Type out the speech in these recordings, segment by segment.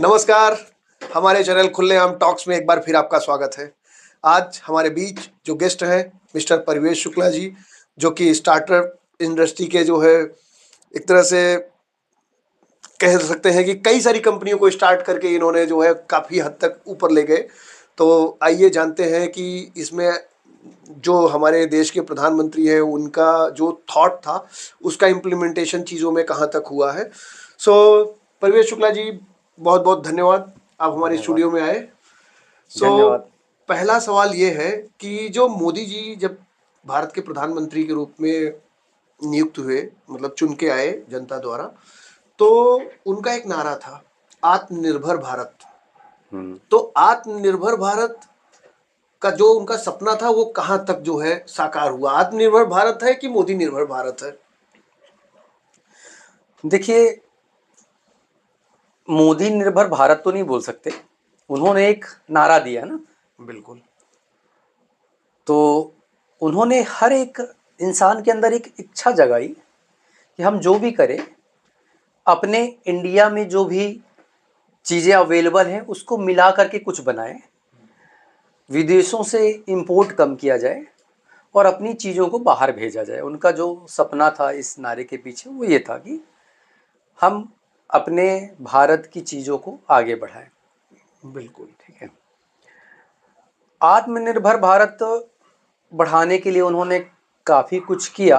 नमस्कार। हमारे चैनल खुलेआम टॉक्स में एक बार फिर आपका स्वागत है। आज हमारे बीच जो गेस्ट हैं मिस्टर परिवेश शुक्ला जी, जो कि स्टार्टअप इंडस्ट्री के जो है एक तरह से कह सकते हैं कि कई सारी कंपनियों को स्टार्ट करके इन्होंने जो है काफ़ी हद तक ऊपर ले गए। तो आइए जानते हैं कि इसमें जो हमारे देश के प्रधानमंत्री हैं उनका जो थॉट था उसका इम्प्लीमेंटेशन चीज़ों में कहाँ तक हुआ है। सो परिवेश शुक्ला जी, बहुत बहुत धन्यवाद आप हमारे धन्यवाद। स्टूडियो में आए। सो धन्यवाद। पहला सवाल ये है कि जो मोदी जी जब भारत के प्रधानमंत्री के रूप में नियुक्त हुए, मतलब चुन के आए जनता द्वारा, तो उनका एक नारा था आत्मनिर्भर भारत। तो आत्मनिर्भर भारत का जो उनका सपना था वो कहाँ तक जो है साकार हुआ? आत्मनिर्भर भारत है कि मोदी निर्भर भारत है? देखिए, मोदी निर्भर भारत तो नहीं बोल सकते। उन्होंने एक नारा दिया ना, बिल्कुल। तो उन्होंने हर एक इंसान के अंदर एक इच्छा जगाई कि हम जो भी करें अपने इंडिया में जो भी चीज़ें अवेलेबल हैं उसको मिला करके कुछ बनाएं, विदेशों से इंपोर्ट कम किया जाए और अपनी चीज़ों को बाहर भेजा जाए। उनका जो सपना था इस नारे के पीछे वो ये था कि हम अपने भारत की चीज़ों को आगे बढ़ाएं। बिल्कुल। ठीक है। आत्मनिर्भर भारत बढ़ाने के लिए उन्होंने काफ़ी कुछ किया,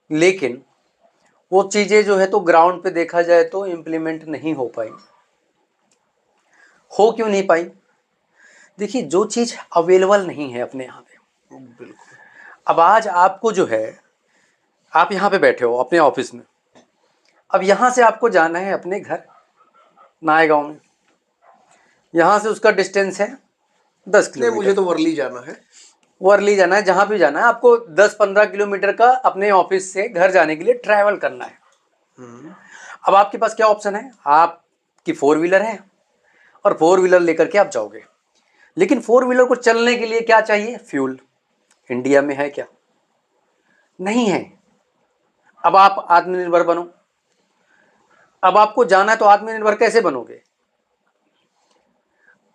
लेकिन वो चीज़ें जो है तो ग्राउंड पे देखा जाए तो इम्प्लीमेंट नहीं हो पाई। हो क्यों नहीं पाई? देखिए, जो चीज़ अवेलेबल नहीं है अपने यहाँ पे। बिल्कुल। अब आज आपको जो है, आप यहाँ पे बैठे हो अपने ऑफिस में, अब यहाँ से आपको जाना है अपने घर नायगांव में, यहाँ से उसका डिस्टेंस है 10 नहीं, मुझे किलोमीटर। तो वर्ली जाना है। वर्ली जाना है, जहाँ भी जाना है आपको 10-15 किलोमीटर का अपने ऑफिस से घर जाने के लिए ट्रैवल करना है। अब आपके पास क्या ऑप्शन है? आपकी 4 व्हीलर है और 4 व्हीलर लेकर के आप जाओगे, लेकिन 4 व्हीलर को चलने के लिए क्या चाहिए? फ्यूल। इंडिया में है क्या? नहीं है। अब आप आत्मनिर्भर बनो। अब आपको जाना है तो आत्मनिर्भर कैसे बनोगे?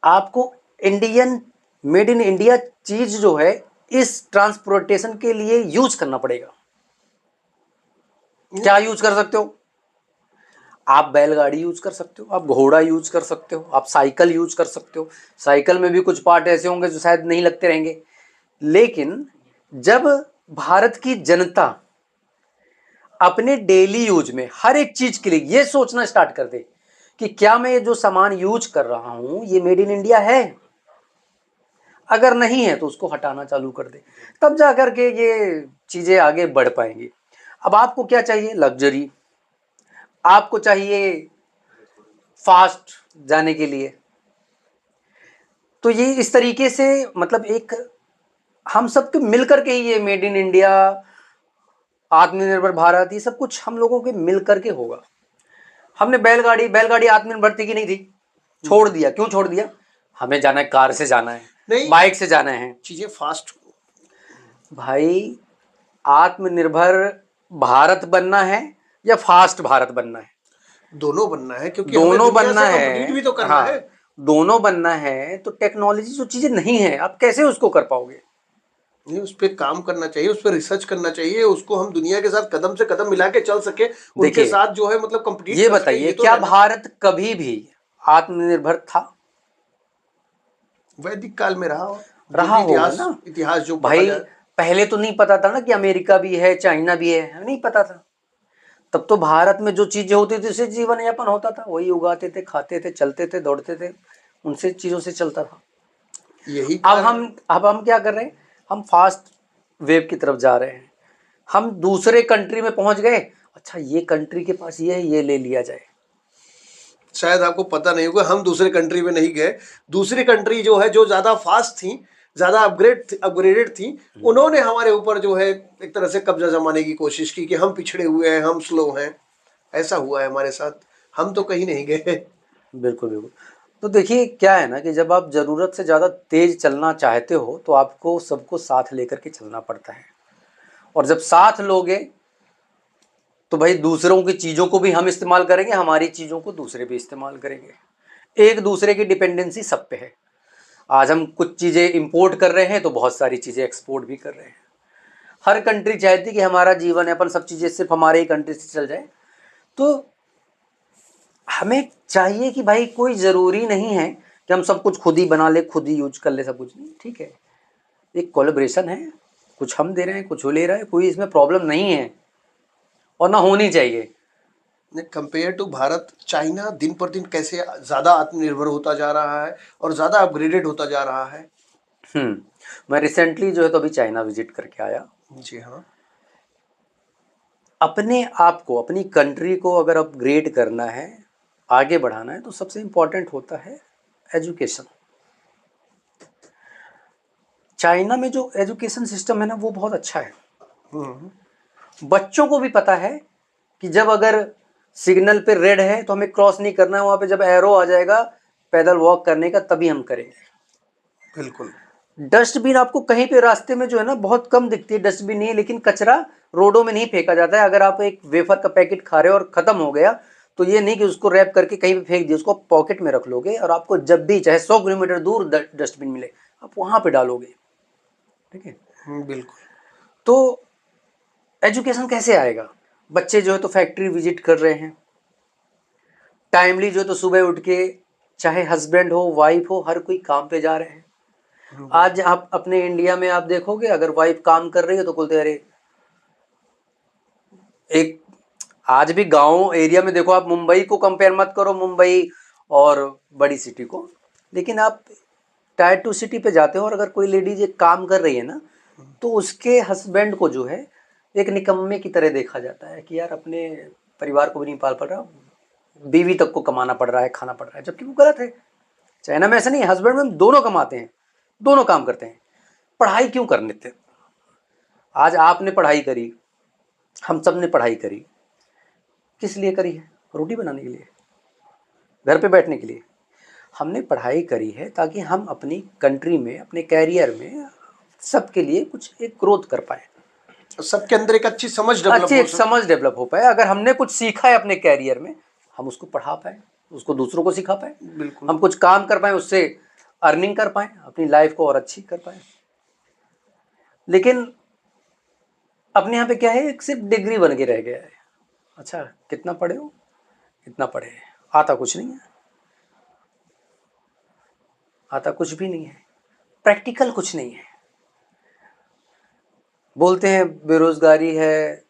आपको इंडियन, मेड इन इंडिया चीज जो है इस ट्रांसपोर्टेशन के लिए यूज करना पड़ेगा। क्या यूज कर सकते हो? आप बैलगाड़ी यूज कर सकते हो, आप घोड़ा यूज कर सकते हो, आप साइकिल यूज कर सकते हो। साइकिल में भी कुछ पार्ट ऐसे होंगे जो शायद नहीं लगते रहेंगे, लेकिन जब भारत की जनता अपने डेली यूज में हर एक चीज के लिए ये सोचना स्टार्ट कर दे कि क्या मैं ये जो सामान यूज कर रहा हूं ये मेड इन इंडिया है, अगर नहीं है तो उसको हटाना चालू कर दे, तब जा करके ये चीजें आगे बढ़ पाएंगी। अब आपको क्या चाहिए? लग्जरी। आपको चाहिए फास्ट जाने के लिए। तो ये इस तरीके से, मतलब एक हम सबके मिलकर के ही ये मेड इन इंडिया, आत्मनिर्भर भारत, ये सब कुछ हम लोगों के मिल करके होगा। हमने बैलगाड़ी बैलगाड़ी आत्मनिर्भर थी कि नहीं थी? छोड़ दिया। क्यों छोड़ दिया? हमें जाना है, कार से जाना है, नहीं, बाइक से जाना है। चीजें फास्ट। भाई, आत्मनिर्भर भारत बनना है या फास्ट भारत बनना है? दोनों बनना है, क्योंकि हमें दोनों दुनिया बनना से है। कंपीट भी तो करना हाँ, है। दोनों बनना है तो टेक्नोलॉजी जो चीजें नहीं है आप कैसे उसको कर पाओगे? नहीं, उस पर काम करना चाहिए, उस पर रिसर्च करना चाहिए, उसको हम दुनिया के साथ कदम से कदम मिला के चल सके, उनके देखिए, साथ जो है मतलब कंपीट ये कर सके, बताइए, ये तो क्या रहना चाहिए। भारत कभी भी आत्मनिर्भर था? वैदिक काल में रहा, जो रहा भी होगा इतिहास ना इतिहास जो पढ़ा भाई। जाए। पहले तो नहीं पता था ना कि अमेरिका भी है, चाइना भी है, नहीं पता था। तब तो भारत में जो चीजें होती थी उससे जीवन यापन होता था, वही उगाते थे, खाते थे, चलते थे, दौड़ते थे, उनसे चीजों से चलता था। यही अब कारण हम अब हम क्या कर रहे हैं? हम फास्ट वेव की तरफ जा रहे हैं। हम दूसरे कंट्री में पहुंच गए, अच्छा ये कंट्री के पास ये है, ये ले लिया जाए। शायद आपको पता नहीं होगा, हम दूसरे कंट्री में नहीं गए। दूसरी कंट्री जो है जो ज्यादा फास्ट थी, ज्यादा अपग्रेडेड थी, उन्होंने हमारे ऊपर जो है एक तरह से कब्जा जमाने की कोशिश की कि हम पिछड़े हुए हैं, हम स्लो हैं। ऐसा हुआ है हमारे साथ, हम तो कहीं नहीं गए। बिल्कुल बिल्कुल। तो देखिए, क्या है ना कि जब आप ज़रूरत से ज़्यादा तेज चलना चाहते हो तो आपको सबको साथ लेकर के चलना पड़ता है, और जब साथ लोगे तो भाई दूसरों की चीज़ों को भी हम इस्तेमाल करेंगे, हमारी चीज़ों को दूसरे भी इस्तेमाल करेंगे। एक दूसरे की डिपेंडेंसी सब पे है। आज हम कुछ चीज़ें इंपोर्ट कर रहे हैं तो बहुत सारी चीज़ें एक्सपोर्ट भी कर रहे हैं। हर कंट्री चाहती है कि हमारा जीवन है, अपन सब चीज़ें सिर्फ हमारे ही कंट्री से चल जाए। तो हमें चाहिए कि भाई कोई ज़रूरी नहीं है कि हम सब कुछ खुद ही बना ले, खुद ही यूज कर ले, सब कुछ नहीं, ठीक है, एक कोलैबोरेशन है, कुछ हम दे रहे हैं, कुछ वो ले रहा है, कोई इसमें प्रॉब्लम नहीं है और ना होनी चाहिए। कंपेयर टू भारत, चाइना दिन पर दिन कैसे ज़्यादा आत्मनिर्भर होता जा रहा है और ज़्यादा अपग्रेडेड होता जा रहा है। मैं रिसेंटली जो है तो अभी चाइना विजिट करके आया। जी हाँ। अपने आप को, अपनी कंट्री को अगर अपग्रेड करना है, आगे बढ़ाना है, तो सबसे इम्पोर्टेंट होता है एजुकेशन। चाइना में जो एजुकेशन सिस्टम है ना, वो बहुत अच्छा है। बच्चों को भी पता है कि जब अगर सिग्नल पे रेड है तो हमें क्रॉस नहीं करना है, वहां पे जब एरो आ जाएगा पैदल वॉक करने का, तभी हम करेंगे। बिल्कुल। डस्टबिन आपको कहीं पे रास्ते में जो है ना बहुत कम दिखती है, डस्टबिन नहीं है, लेकिन कचरा रोडों में नहीं फेंका जाता है। अगर आप एक वेफर का पैकेट खा रहे हो और खत्म हो गया, तो ये नहीं कि उसको रैप करके कहीं पे फेंक दिए, उसको पॉकेट में रख लोगे और आपको जब भी चाहे 100 किलोमीटर दूर डस्टबिन मिले, आप वहां पे डालोगे, ठीक है। बिल्कुल। तो एजुकेशन कैसे आएगा? बच्चे जो है तो फैक्ट्री विजिट कर रहे हैं, टाइमली जो है तो सुबह उठ के, चाहे हस्बैंड हो वाइफ हो, हर कोई काम पे जा रहे हैं। आज आप अपने इंडिया में आप देखोगे, अगर वाइफ काम कर रही है तो बोलते अरे, एक आज भी गांव एरिया में देखो, आप मुंबई को कंपेयर मत करो, मुंबई और बड़ी सिटी को, लेकिन आप टायर 2 सिटी पे जाते हो और अगर कोई लेडीज एक काम कर रही है ना, तो उसके हस्बैंड को जो है एक निकम्मे की तरह देखा जाता है कि यार अपने परिवार को भी नहीं पाल पा रहा, बीवी तक को कमाना पड़ रहा है, खाना पड़ रहा है, जबकि वो गलत है। चाइना में ऐसा नहीं है, हस्बैंड में दोनों कमाते हैं, दोनों काम करते हैं। पढ़ाई क्यों करने थे? आज आपने पढ़ाई करी, हम सब ने पढ़ाई करी, किस लिए करी है? रोटी बनाने के लिए, घर पे बैठने के लिए? हमने पढ़ाई करी है ताकि हम अपनी कंट्री में, अपने कैरियर में सबके लिए कुछ एक ग्रोथ कर पाए, सबके अंदर एक अच्छी समझ डेवलप अच्छी एक समझ डेवलप हो पाए। अगर हमने कुछ सीखा है अपने कैरियर में, हम उसको पढ़ा पाए, उसको दूसरों को सिखा पाए, बिल्कुल। हम कुछ काम कर पाए, उससे अर्निंग कर पाए, अपनी लाइफ को और अच्छी कर पाए। लेकिन अपने यहाँ पे क्या है, एक सिर्फ डिग्री बन के रह गया है। अच्छा, कितना पढ़े हो? इतना पढ़े, आता कुछ नहीं है, आता कुछ भी नहीं है, प्रैक्टिकल कुछ नहीं है। बोलते हैं बेरोजगारी है,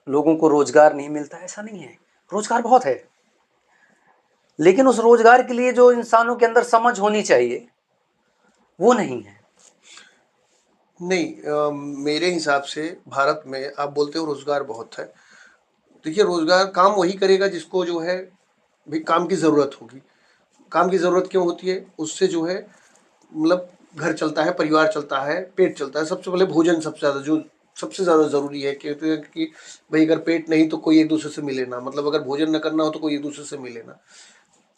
लोगों को रोजगार नहीं मिलता, ऐसा नहीं है, रोजगार बहुत है, लेकिन उस रोजगार के लिए जो इंसानों के अंदर समझ होनी चाहिए वो नहीं है। नहीं, मेरे हिसाब से भारत में आप बोलते हो रोजगार बहुत है। देखिए, रोजगार काम वही करेगा जिसको जो है भी काम की ज़रूरत होगी। काम की ज़रूरत क्यों होती है? उससे जो है मतलब घर चलता है, परिवार चलता है, पेट चलता है। सबसे पहले भोजन सबसे ज़्यादा जो सबसे ज़्यादा ज़रूरी है, कहते हैं कि भाई अगर पेट नहीं तो कोई एक दूसरे से मिले ना, मतलब अगर भोजन न करना हो तो कोई एक दूसरे से मिले ना।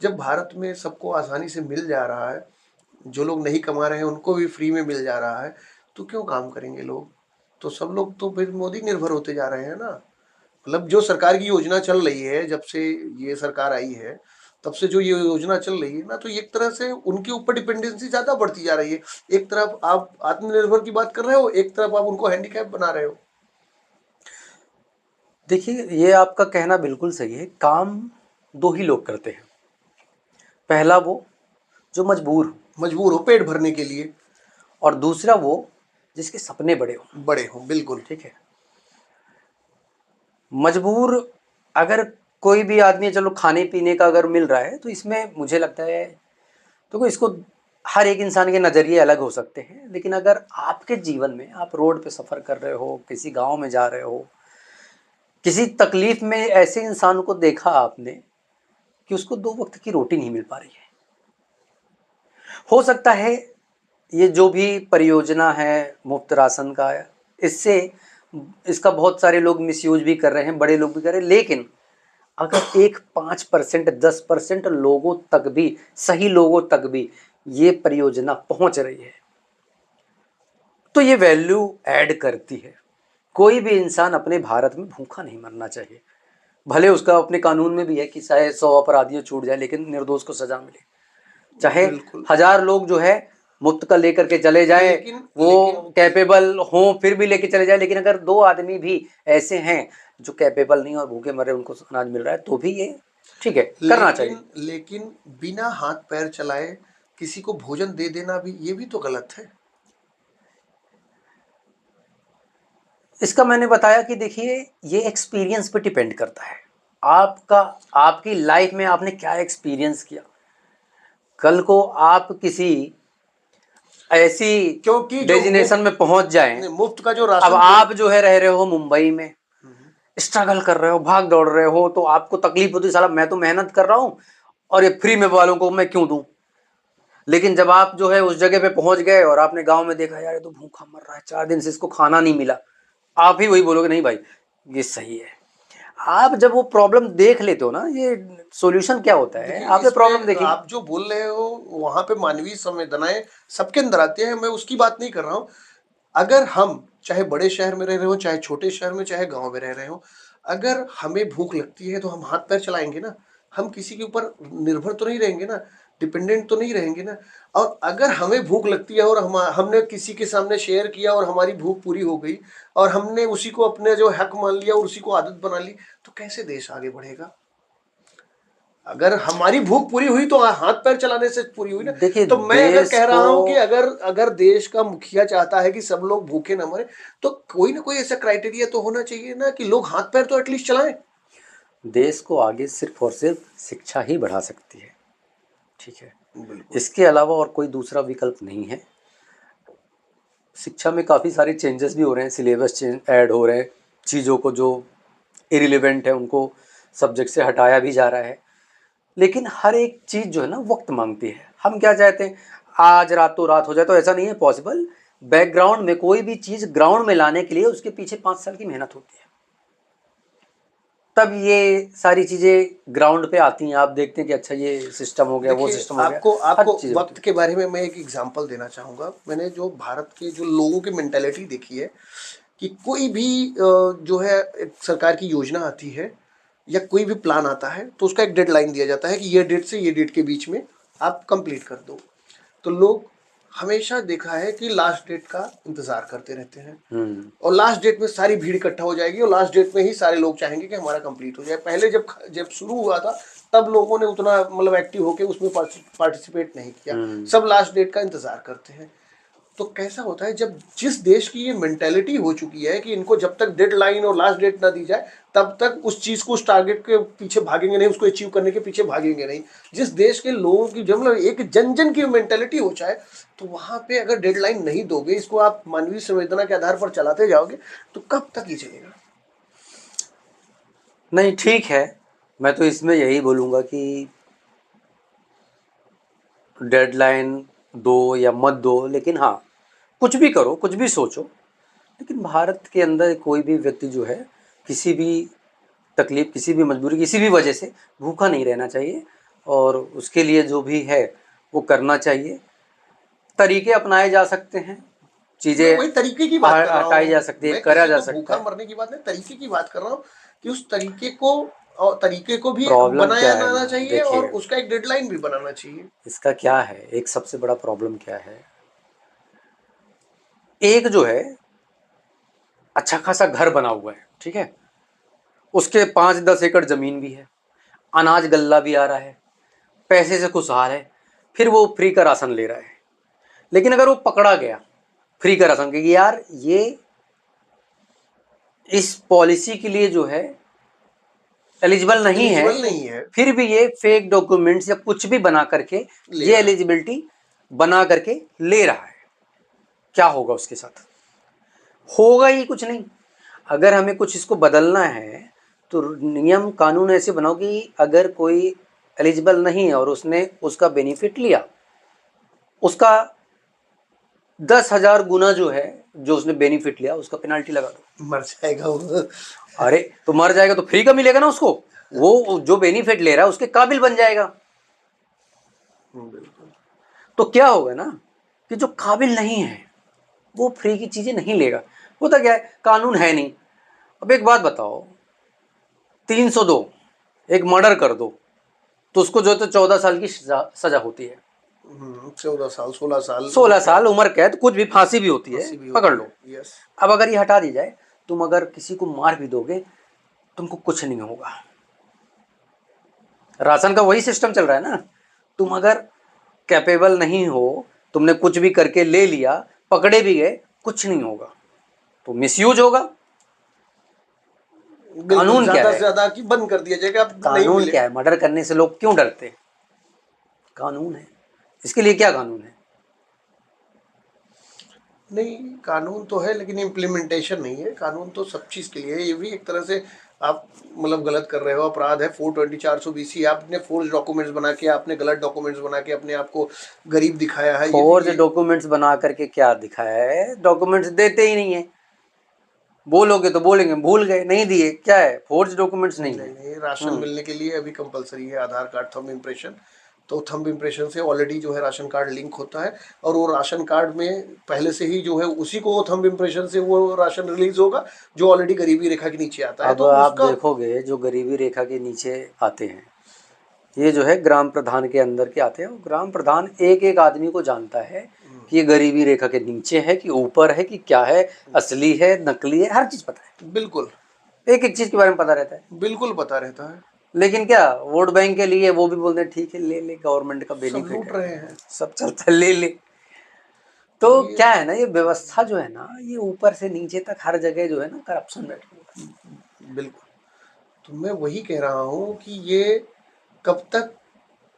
जब भारत में सबको आसानी से मिल जा रहा है, जो लोग नहीं कमा रहे हैं उनको भी फ्री में मिल जा रहा है, तो क्यों काम करेंगे लोग? तो सब लोग तो फिर मोदी निर्भर होते जा रहे हैं ना। मतलब जो सरकार की योजना चल रही है, जब से ये सरकार आई है तब से जो ये योजना चल रही है ना, तो एक तरह से उनके ऊपर डिपेंडेंसी ज़्यादा बढ़ती जा रही है। एक तरफ आप आत्मनिर्भर की बात कर रहे हो, एक तरफ आप उनको हैंडीकैप बना रहे हो। देखिए, ये आपका कहना बिल्कुल सही है। काम दो ही लोग करते हैं, पहला वो जो मजबूर हो पेट भरने के लिए, और दूसरा वो जिसके सपने बड़े हो। बिल्कुल। ठीक है। मजबूर अगर कोई भी आदमी, चलो खाने पीने का अगर मिल रहा है, तो इसमें मुझे लगता है तो इसको हर एक इंसान के नज़रिए अलग हो सकते हैं, लेकिन अगर आपके जीवन में आप रोड पे सफ़र कर रहे हो, किसी गांव में जा रहे हो, किसी तकलीफ में ऐसे इंसान को देखा आपने कि उसको 2 वक्त की रोटी नहीं मिल पा रही है, हो सकता है ये जो भी परियोजना है मुफ्त राशन का, इससे इसका बहुत सारे लोग मिसयूज भी कर रहे हैं, बड़े लोग भी कर रहे हैं, लेकिन अगर एक 5% 10% लोगों तक भी, सही लोगों तक भी ये परियोजना पहुंच रही है, तो ये वैल्यू ऐड करती है। कोई भी इंसान अपने भारत में भूखा नहीं मरना चाहिए। भले उसका अपने कानून में भी है कि चाहे 100 अपराधियों छूट जाए लेकिन निर्दोष को सजा मिले, चाहे बिल्कुल। 1000 लोग जो है मुफ्त का लेकर के चले जाए, वो कैपेबल हों फिर भी लेके चले जाए, लेकिन अगर 2 आदमी भी ऐसे हैं जो कैपेबल नहीं और भूखे मरे उनको अनाज मिल रहा है तो भी ये ठीक है, करना चाहिए। लेकिन बिना हाथ पैर चलाए किसी को भोजन दे देना भी, ये भी तो गलत है। इसका मैंने बताया कि देखिए ये एक्सपीरियंस पे डिपेंड करता है, आपका आपकी लाइफ में आपने क्या एक्सपीरियंस किया। कल को आप किसी ऐसी क्योंकि डेजिनेशन में पहुंच जाएं, मुफ्त का जो अब राशन, आप जो है रह रहे हो मुंबई में, स्ट्रगल कर रहे हो, भाग दौड़ रहे हो, तो आपको तकलीफ होती है, साला मैं तो मेहनत कर रहा हूं और ये फ्री में वालों को मैं क्यों दूं। लेकिन जब आप जो है उस जगह पे पहुंच गए और आपने गांव में देखा यार ये तो भूखा मर रहा है, 4 दिन से इसको खाना नहीं मिला, आप ही वही बोलोगे नहीं भाई ये सही है। आप जब वो प्रॉब्लम देख लेते हो ना, ये सॉल्यूशन क्या होता है, आपने प्रॉब्लम देखी। आप जो बोल रहे हो वहां पे मानवीय संवेदनाएं सबके अंदर आती है, मैं उसकी बात नहीं कर रहा हूँ। अगर हम चाहे बड़े शहर में रह रहे हो, चाहे छोटे शहर में, चाहे गांव में रह रहे हो, अगर हमें भूख लगती है तो हम हाथ पैर चलाएंगे ना, हम किसी के ऊपर निर्भर तो नहीं रहेंगे ना, डिपेंडेंट तो नहीं रहेंगे ना। और अगर हमें भूख लगती है और हमने किसी के सामने शेयर किया और हमारी भूख पूरी हो गई और हमने उसी को अपने जो हक मान लिया और उसी को आदत बना ली, तो कैसे देश आगे बढ़ेगा। अगर हमारी भूख पूरी हुई तो हाथ पैर चलाने से पूरी हुई ना। देखिए तो मैं अगर कह रहा हूं कि अगर देश का मुखिया चाहता है कि सब लोग भूखे न मरे, तो कोई ना कोई ऐसा क्राइटेरिया तो होना चाहिए ना कि लोग हाथ पैर तो एटलीस्ट चलाएं। देश को आगे सिर्फ और सिर्फ शिक्षा ही बढ़ा सकती है, ठीक है, इसके अलावा और कोई दूसरा विकल्प नहीं है। शिक्षा में काफ़ी सारे चेंजेस भी हो रहे हैं, सिलेबस चेंज ऐड हो रहे हैं, चीज़ों को जो इरिलेवेंट है उनको सब्जेक्ट से हटाया भी जा रहा है, लेकिन हर एक चीज़ जो है ना वक्त मांगती है। हम क्या चाहते हैं आज रातों रात हो जाए, तो ऐसा नहीं है पॉसिबल। बैकग्राउंड में कोई भी चीज़ ग्राउंड में लाने के लिए उसके पीछे 5 साल की मेहनत होती है, तब ये सारी चीज़ें ग्राउंड पे आती हैं। आप देखते हैं कि अच्छा ये सिस्टम हो गया, वो सिस्टम हो गया। आपको वक्त के बारे में मैं एक एग्जांपल देना चाहूँगा। मैंने जो भारत के जो लोगों की मेंटालिटी देखी है कि कोई भी जो है एक सरकार की योजना आती है या कोई भी प्लान आता है तो उसका एक डेडलाइन दिया जाता है कि ये डेट से ये डेट के बीच में आप कंप्लीट कर दो। तो लोग हमेशा देखा है कि लास्ट डेट का इंतजार करते रहते हैं और लास्ट डेट में सारी भीड़ इकट्ठा हो जाएगी और लास्ट डेट में ही सारे लोग चाहेंगे कि हमारा कंप्लीट हो जाए। पहले जब शुरू हुआ था तब लोगों ने उतना मतलब एक्टिव होकर उसमें पार्टिसिपेट नहीं किया, सब लास्ट डेट का इंतजार करते हैं। तो कैसा होता है जब जिस देश की ये मेंटेलिटी हो चुकी है कि इनको जब तक डेडलाइन और लास्ट डेट ना दी जाए तब तक उस चीज को, उस टारगेट के पीछे भागेंगे नहीं, उसको अचीव करने के पीछे भागेंगे नहीं। जिस देश के लोगों की जब मतलब एक जन जन की मेंटेलिटी हो जाए तो वहां पे अगर डेडलाइन नहीं दोगे, इसको आप मानवीय संवेदना के आधार पर चलाते जाओगे तो कब तक ये चलेगा। नहीं ठीक है, मैं तो इसमें यही बोलूँगा कि डेडलाइन दो या मत दो, लेकिन हाँ कुछ भी करो, कुछ भी सोचो, लेकिन भारत के अंदर कोई भी व्यक्ति जो है किसी भी तकलीफ, किसी भी मजबूरी, किसी भी वजह से भूखा नहीं रहना चाहिए, और उसके लिए जो भी है वो करना चाहिए। तरीके अपनाए जा सकते हैं, चीज़ें वही तरीके की बात कर रहा हटाई जा सकती है, करा जा सकता भूखा है। मरने की बात नहीं, तरीके की बात कर रहा हूँ कि उस तरीके को भी प्रॉब्लम बनाया क्या है जाना ना, चाहिए और देखिए उसका एक डेडलाइन भी बनाना चाहिए। इसका क्या है, एक सबसे बड़ा प्रॉब्लम क्या है, एक जो है अच्छा खासा घर बना हुआ है, ठीक है, उसके 5-10 एकड़ ज़मीन भी है, अनाज गल्ला भी आ रहा है, पैसे से खुशहाल है, फिर वो फ्री का राशन ले रहा है। लेकिन अगर वो पकड़ा गया फ्री का राशन कि यार ये इस पॉलिसी के लिए जो है एलिजिबल नहीं है, फिर भी ये फेक डॉक्यूमेंट्स या कुछ भी बना करके ये एलिजिबिलिटी बना करके ले रहा है, क्या होगा उसके साथ? होगा ही कुछ नहीं। अगर हमें कुछ इसको बदलना है तो नियम कानून ऐसे बनाओ कि अगर कोई एलिजिबल नहीं है और उसने उसका बेनिफिट लिया, उसका 10,000 गुना जो है, जो उसने बेनिफिट लिया उसका पेनाल्टी लगा दो। मर जाएगा वो। अरे तो मर जाएगा तो फ्री का मिलेगा ना उसको, वो जो बेनिफिट ले रहा है उसके काबिल बन जाएगा। तो क्या होगा ना कि जो काबिल नहीं है वो फ्री की चीज़ें नहीं लेगा। होता क्या है, कानून है नहीं। अब एक बात बताओ, 302 एक मर्डर कर दो तो उसको जो है तो 14 साल की सजा होती है। 14 साल 16 साल 16 साल उम्र कैद, कुछ भी, फांसी भी होती है, फांसी भी पकड़ होती लो। है। यस। अब अगर ये हटा दी जाए, तुम अगर किसी को मार भी दोगे तुमको कुछ नहीं होगा। राशन का वही सिस्टम चल रहा है ना, तुम अगर कैपेबल नहीं हो, तुमने कुछ भी करके ले लिया, पकड़े भी गए, कुछ नहीं होगा, तो मिसयूज होगा। बिल्कुल, कानून क्या ज्यादा से है, ज्यादा कि बंद कर दिया जाएगा, अब नहीं कानून मिले। क्या है, मर्डर करने से लोग क्यों डरते हैं? कानून है, इसके लिए क्या कानून है? नहीं, कानून तो है लेकिन इम्प्लीमेंटेशन नहीं है। कानून तो सब चीज़ के लिए है। ये भी एक तरह से आप मतलब गलत कर रहे हो, अपराध है। 420 420 आपने फोर्ज डॉक्यूमेंट्स बना के, आपने गलत डॉक्यूमेंट्स बना के अपने आप को गरीब दिखाया है। फोर्ज ये डॉक्यूमेंट्स बना करके क्या दिखाया है? डॉक्यूमेंट्स देते ही नहीं है, बोलोगे तो बोलेंगे भूल गए, नहीं दिए, क्या है, फोर्ज डॉक्यूमेंट्स नहीं है। नहीं, राशन मिलने के लिए अभी कंपलसरी है आधार कार्ड, थंब इम्प्रेशन। तो थंब इम्प्रेशन से ऑलरेडी जो है राशन कार्ड लिंक होता है, और वो राशन कार्ड में पहले से ही जो है उसी को थंब इम्प्रेशन से वो राशन रिलीज होगा जो ऑलरेडी गरीबी रेखा के नीचे आता है, अब तो आप उसका। देखोगे जो गरीबी रेखा के नीचे आते हैं, ये जो है ग्राम प्रधान के अंदर के आते हैं। ग्राम प्रधान एक एक आदमी को जानता है कि ये गरीबी रेखा के नीचे है कि ऊपर है कि क्या है, असली है नकली है, हर चीज पता है, बिल्कुल एक एक चीज के बारे में पता रहता है। बिल्कुल पता रहता है। लेकिन क्या, वोट बैंक के लिए वो भी बोलते हैं ठीक है ले ले, गवर्नमेंट का सब बेनिफिट लूट है, रहे हैं। सब चलता है, ले ले। तो ये क्या है ना, ये व्यवस्था जो है ना, ये ऊपर से नीचे तक हर जगह जो है ना करप्शन बैठा हुआ है। बिल्कुल। तो मैं वही कह रहा हूँ कि ये कब तक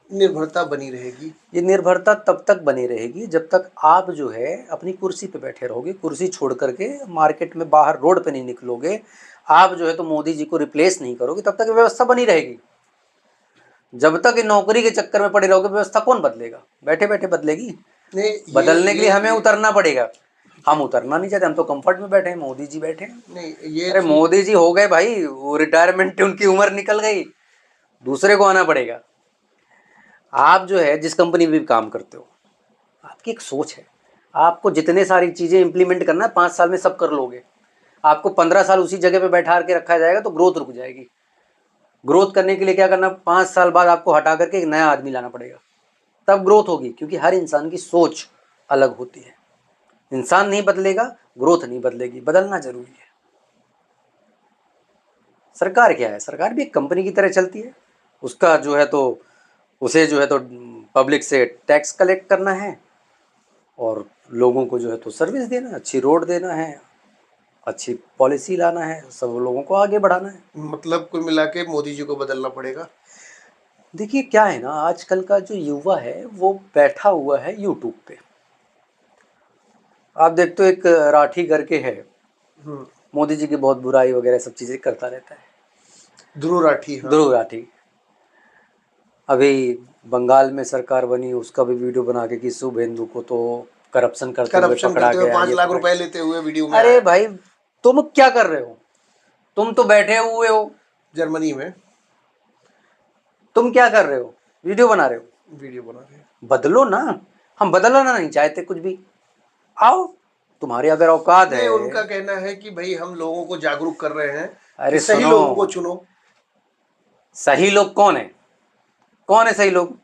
निर्भरता बनी रहेगी? ये निर्भरता तब तक बनी रहेगी जब तक आप जो है अपनी कुर्सी पे बैठे रहोगे, कुर्सी छोड़ करके मार्केट में बाहर रोड पे नहीं निकलोगे, आप जो है तो मोदी जी को रिप्लेस नहीं करोगे, तब तक व्यवस्था बनी रहेगी। जब तक ये नौकरी के चक्कर में पड़े रहोगे, व्यवस्था कौन बदलेगा? बैठे बैठे बदलेगी? नहीं, बदलने के लिए हमें ये उतरना पड़ेगा। हम उतरना नहीं चाहते, हम तो कंफर्ट में बैठे हैं, मोदी जी बैठे हैं। नहीं, ये अरे चीज। मोदी जी हो गए भाई, वो रिटायरमेंट उनकी उम्र निकल गई, दूसरे को आना पड़ेगा। आप जो है जिस कंपनी में भी काम करते हो, आपकी एक सोच है, आपको जितने सारी चीजें इंप्लीमेंट करना है 5 साल में सब कर लोगे। आपको 15 साल उसी जगह पे बैठा के रखा जाएगा तो ग्रोथ रुक जाएगी। ग्रोथ करने के लिए क्या करना, 5 साल बाद आपको हटा करके एक नया आदमी लाना पड़ेगा, तब ग्रोथ होगी। क्योंकि हर इंसान की सोच अलग होती है, इंसान नहीं बदलेगा, ग्रोथ नहीं बदलेगी, बदलना जरूरी है। सरकार क्या है, सरकार भी एक कंपनी की तरह चलती है। उसका जो है तो उसे जो है तो पब्लिक से टैक्स कलेक्ट करना है, और लोगों को जो है तो सर्विस देना है, अच्छी रोड देना है, अच्छी पॉलिसी लाना है, सब लोगों को आगे बढ़ाना है। मतलब कुल मिला के मोदी जी को बदलना पड़ेगा। देखिए क्या है ना, आजकल का जो युवा है वो बैठा हुआ है यूट्यूब पे। आप देखते हो एक राठी करके है, मोदी जी की बहुत बुराई वगैरह सब चीज़ें करता रहता है, ध्रुव राठी, हाँ। ध्रुव राठी। अभी बंगाल में सरकार बनी, उसका भी वीडियो बना के कि शुभेंदु को तो करप्शन करते हुए करप्शन पकड़ा करते हुए गया, 5 लाख पकड़। रुपए लेते हुए वीडियो में अरे आया। भाई, तुम क्या कर रहे हो? तुम तो बैठे हुए हो, जर्मनी में तुम क्या कर रहे हो? वीडियो बना रहे हो? वीडियो बना रहे हैं। बदलो ना। हम बदलना नहीं चाहते कुछ भी, आओ, तुम्हारी अगर औकात नहीं, है। उनका कहना है कि भाई हम लोगों को जागरूक कर रहे हैं कि अरे सही सुनो, लोगों को चुनो। सही लोग कौन है? कौन है सही लोग?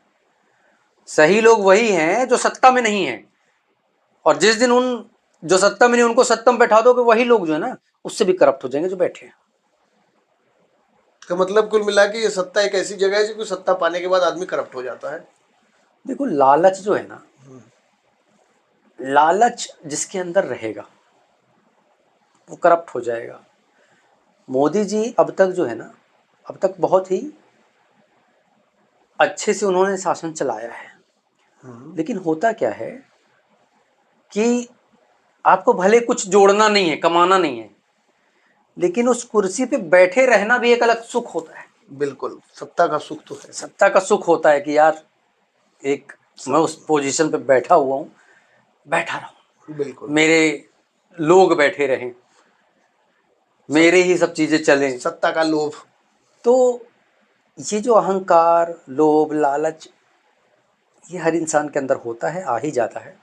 सही लोग वही हैं जो सत्ता में नहीं है, और जिस दिन उन जो सत्ता में नहीं उनको सत्ता में बैठा दोगे, वही लोग जो है ना उससे भी करप्ट हो जाएंगे जो बैठे हैं। का मतलब कुल मिला के ये सत्ता एक ऐसी जगह है जो सत्ता पाने के बाद आदमी करप्ट हो जाता है। देखो लालच जो है ना, लालच जिसके अंदर रहेगा वो करप्ट हो जाएगा। मोदी जी अब तक जो है ना, अब तक बहुत ही अच्छे से उन्होंने शासन चलाया है। लेकिन होता क्या है कि आपको भले कुछ जोड़ना नहीं है, कमाना नहीं है, लेकिन उस कुर्सी पे बैठे रहना भी एक अलग सुख होता है। बिल्कुल, सत्ता का सुख तो है। सत्ता का सुख होता है कि यार एक मैं उस पोजीशन पे बैठा हुआ हूँ, बैठा रहूं, बिल्कुल। मेरे लोग बैठे रहें, मेरे ही सब चीजें चलें। सत्ता का लोभ। तो ये जो अहंकार, लोभ, लालच, ये हर इंसान के अंदर होता है, आ ही जाता है।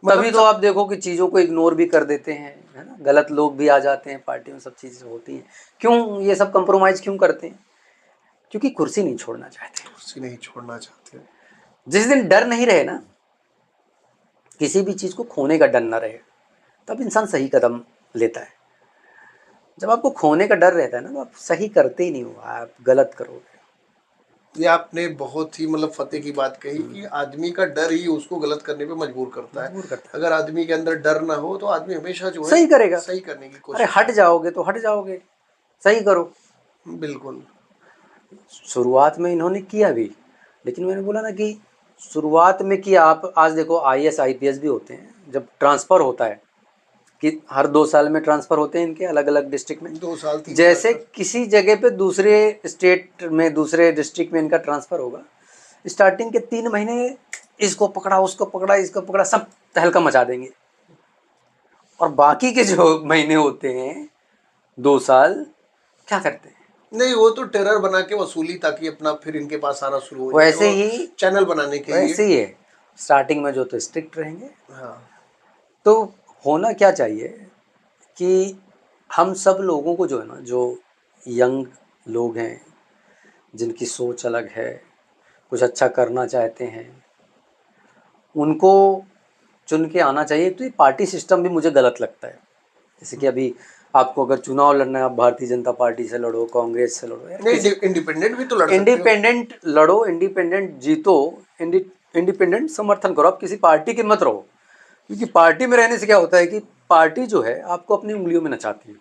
तभी तो आप देखो कि चीज़ों को इग्नोर भी कर देते हैं, है ना, गलत लोग भी आ जाते हैं पार्टी में, सब चीज़ें होती हैं। क्यों ये सब कंप्रोमाइज़ क्यों करते हैं? क्योंकि कुर्सी नहीं छोड़ना चाहते। कुर्सी नहीं छोड़ना चाहते। जिस दिन डर नहीं रहे ना, किसी भी चीज़ को खोने का डर ना रहे, तब इंसान सही कदम लेता है। जब आपको खोने का डर रहता है ना, तो आप सही करते ही नहीं हो, आप गलत करोगे। ये आपने बहुत ही मतलब फतेह की बात कही कि आदमी का डर ही उसको गलत करने पे मजबूर करता है। अगर आदमी के अंदर डर ना हो तो आदमी हमेशा जो है सही करेगा, सही करने की अरे कोशिश हट जाओगे तो हट जाओगे, सही करो। बिल्कुल। शुरुआत में इन्होंने किया भी, लेकिन मैंने बोला ना कि शुरुआत में किया। आप आज देखो IAS IPS भी होते हैं, जब ट्रांसफ़र होता है कि हर 2 साल में ट्रांसफ़र होते हैं इनके अलग अलग डिस्ट्रिक्ट में, 2 साल 3 जैसे साल किसी जगह पे दूसरे स्टेट में दूसरे डिस्ट्रिक्ट में इनका ट्रांसफ़र होगा, स्टार्टिंग के 3 महीने इसको पकड़ा उसको पकड़ा इसको पकड़ा, सब तहलका मचा देंगे। और बाकी के जो महीने होते हैं 2 साल, क्या करते हैं? नहीं, वो तो टेरर बना के वसूली, ताकि अपना फिर इनके पास आना शुरू हो जाए वैसे और ही चैनल बनाने के लिए। वैसे ही है, स्टार्टिंग में जो तो स्ट्रिक्ट रहेंगे। हाँ। तो होना क्या चाहिए कि हम सब लोगों को जो है ना, जो यंग लोग हैं जिनकी सोच अलग है, कुछ अच्छा करना चाहते हैं, उनको चुन के आना चाहिए। तो ये पार्टी सिस्टम भी मुझे गलत लगता है। जैसे कि अभी आपको अगर चुनाव लड़ना है, आप भारतीय जनता पार्टी से लड़ो, कांग्रेस से लड़ो, यार नहीं, इंडिपेंडेंट भी तो लड़ सकते हो। इंडिपेंडेंट लड़ो, इंडिपेंडेंट जीतो, इंडिपेंडेंट समर्थन करो, आप किसी पार्टी के मत रहो। क्योंकि पार्टी में रहने से क्या होता है कि पार्टी जो है आपको अपनी उंगलियों में नचाती है।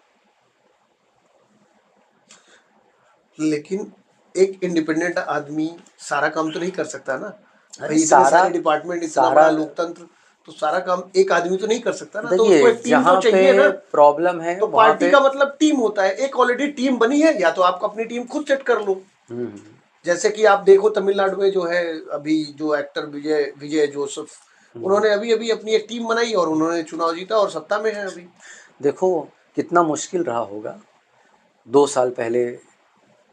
लेकिन एक इंडिपेंडेंट आदमी सारा काम तो नहीं कर सकता ना अरे भाई। इतने सारा सारे डिपार्टमेंट, इतना सारा बड़ा लोकतंत्र, तो सारा काम एक आदमी तो नहीं कर सकता ना। तो उसको देखिए, एक टीम तो जहाँ पे चाहिए ना। प्रॉब्लम है तो वहाँ पार्टी पे का मतलब टीम होता है। एक ऑलरेडी टीम बनी है, या तो आप अपनी टीम खुद सेट कर लो। जैसे कि आप देखो तमिलनाडु में जो है अभी जो एक्टर विजय विजय जोसेफ, उन्होंने अभी अभी अपनी एक टीम बनाई और उन्होंने चुनाव जीता और सत्ता में है अभी। देखो कितना मुश्किल रहा होगा 2 साल पहले,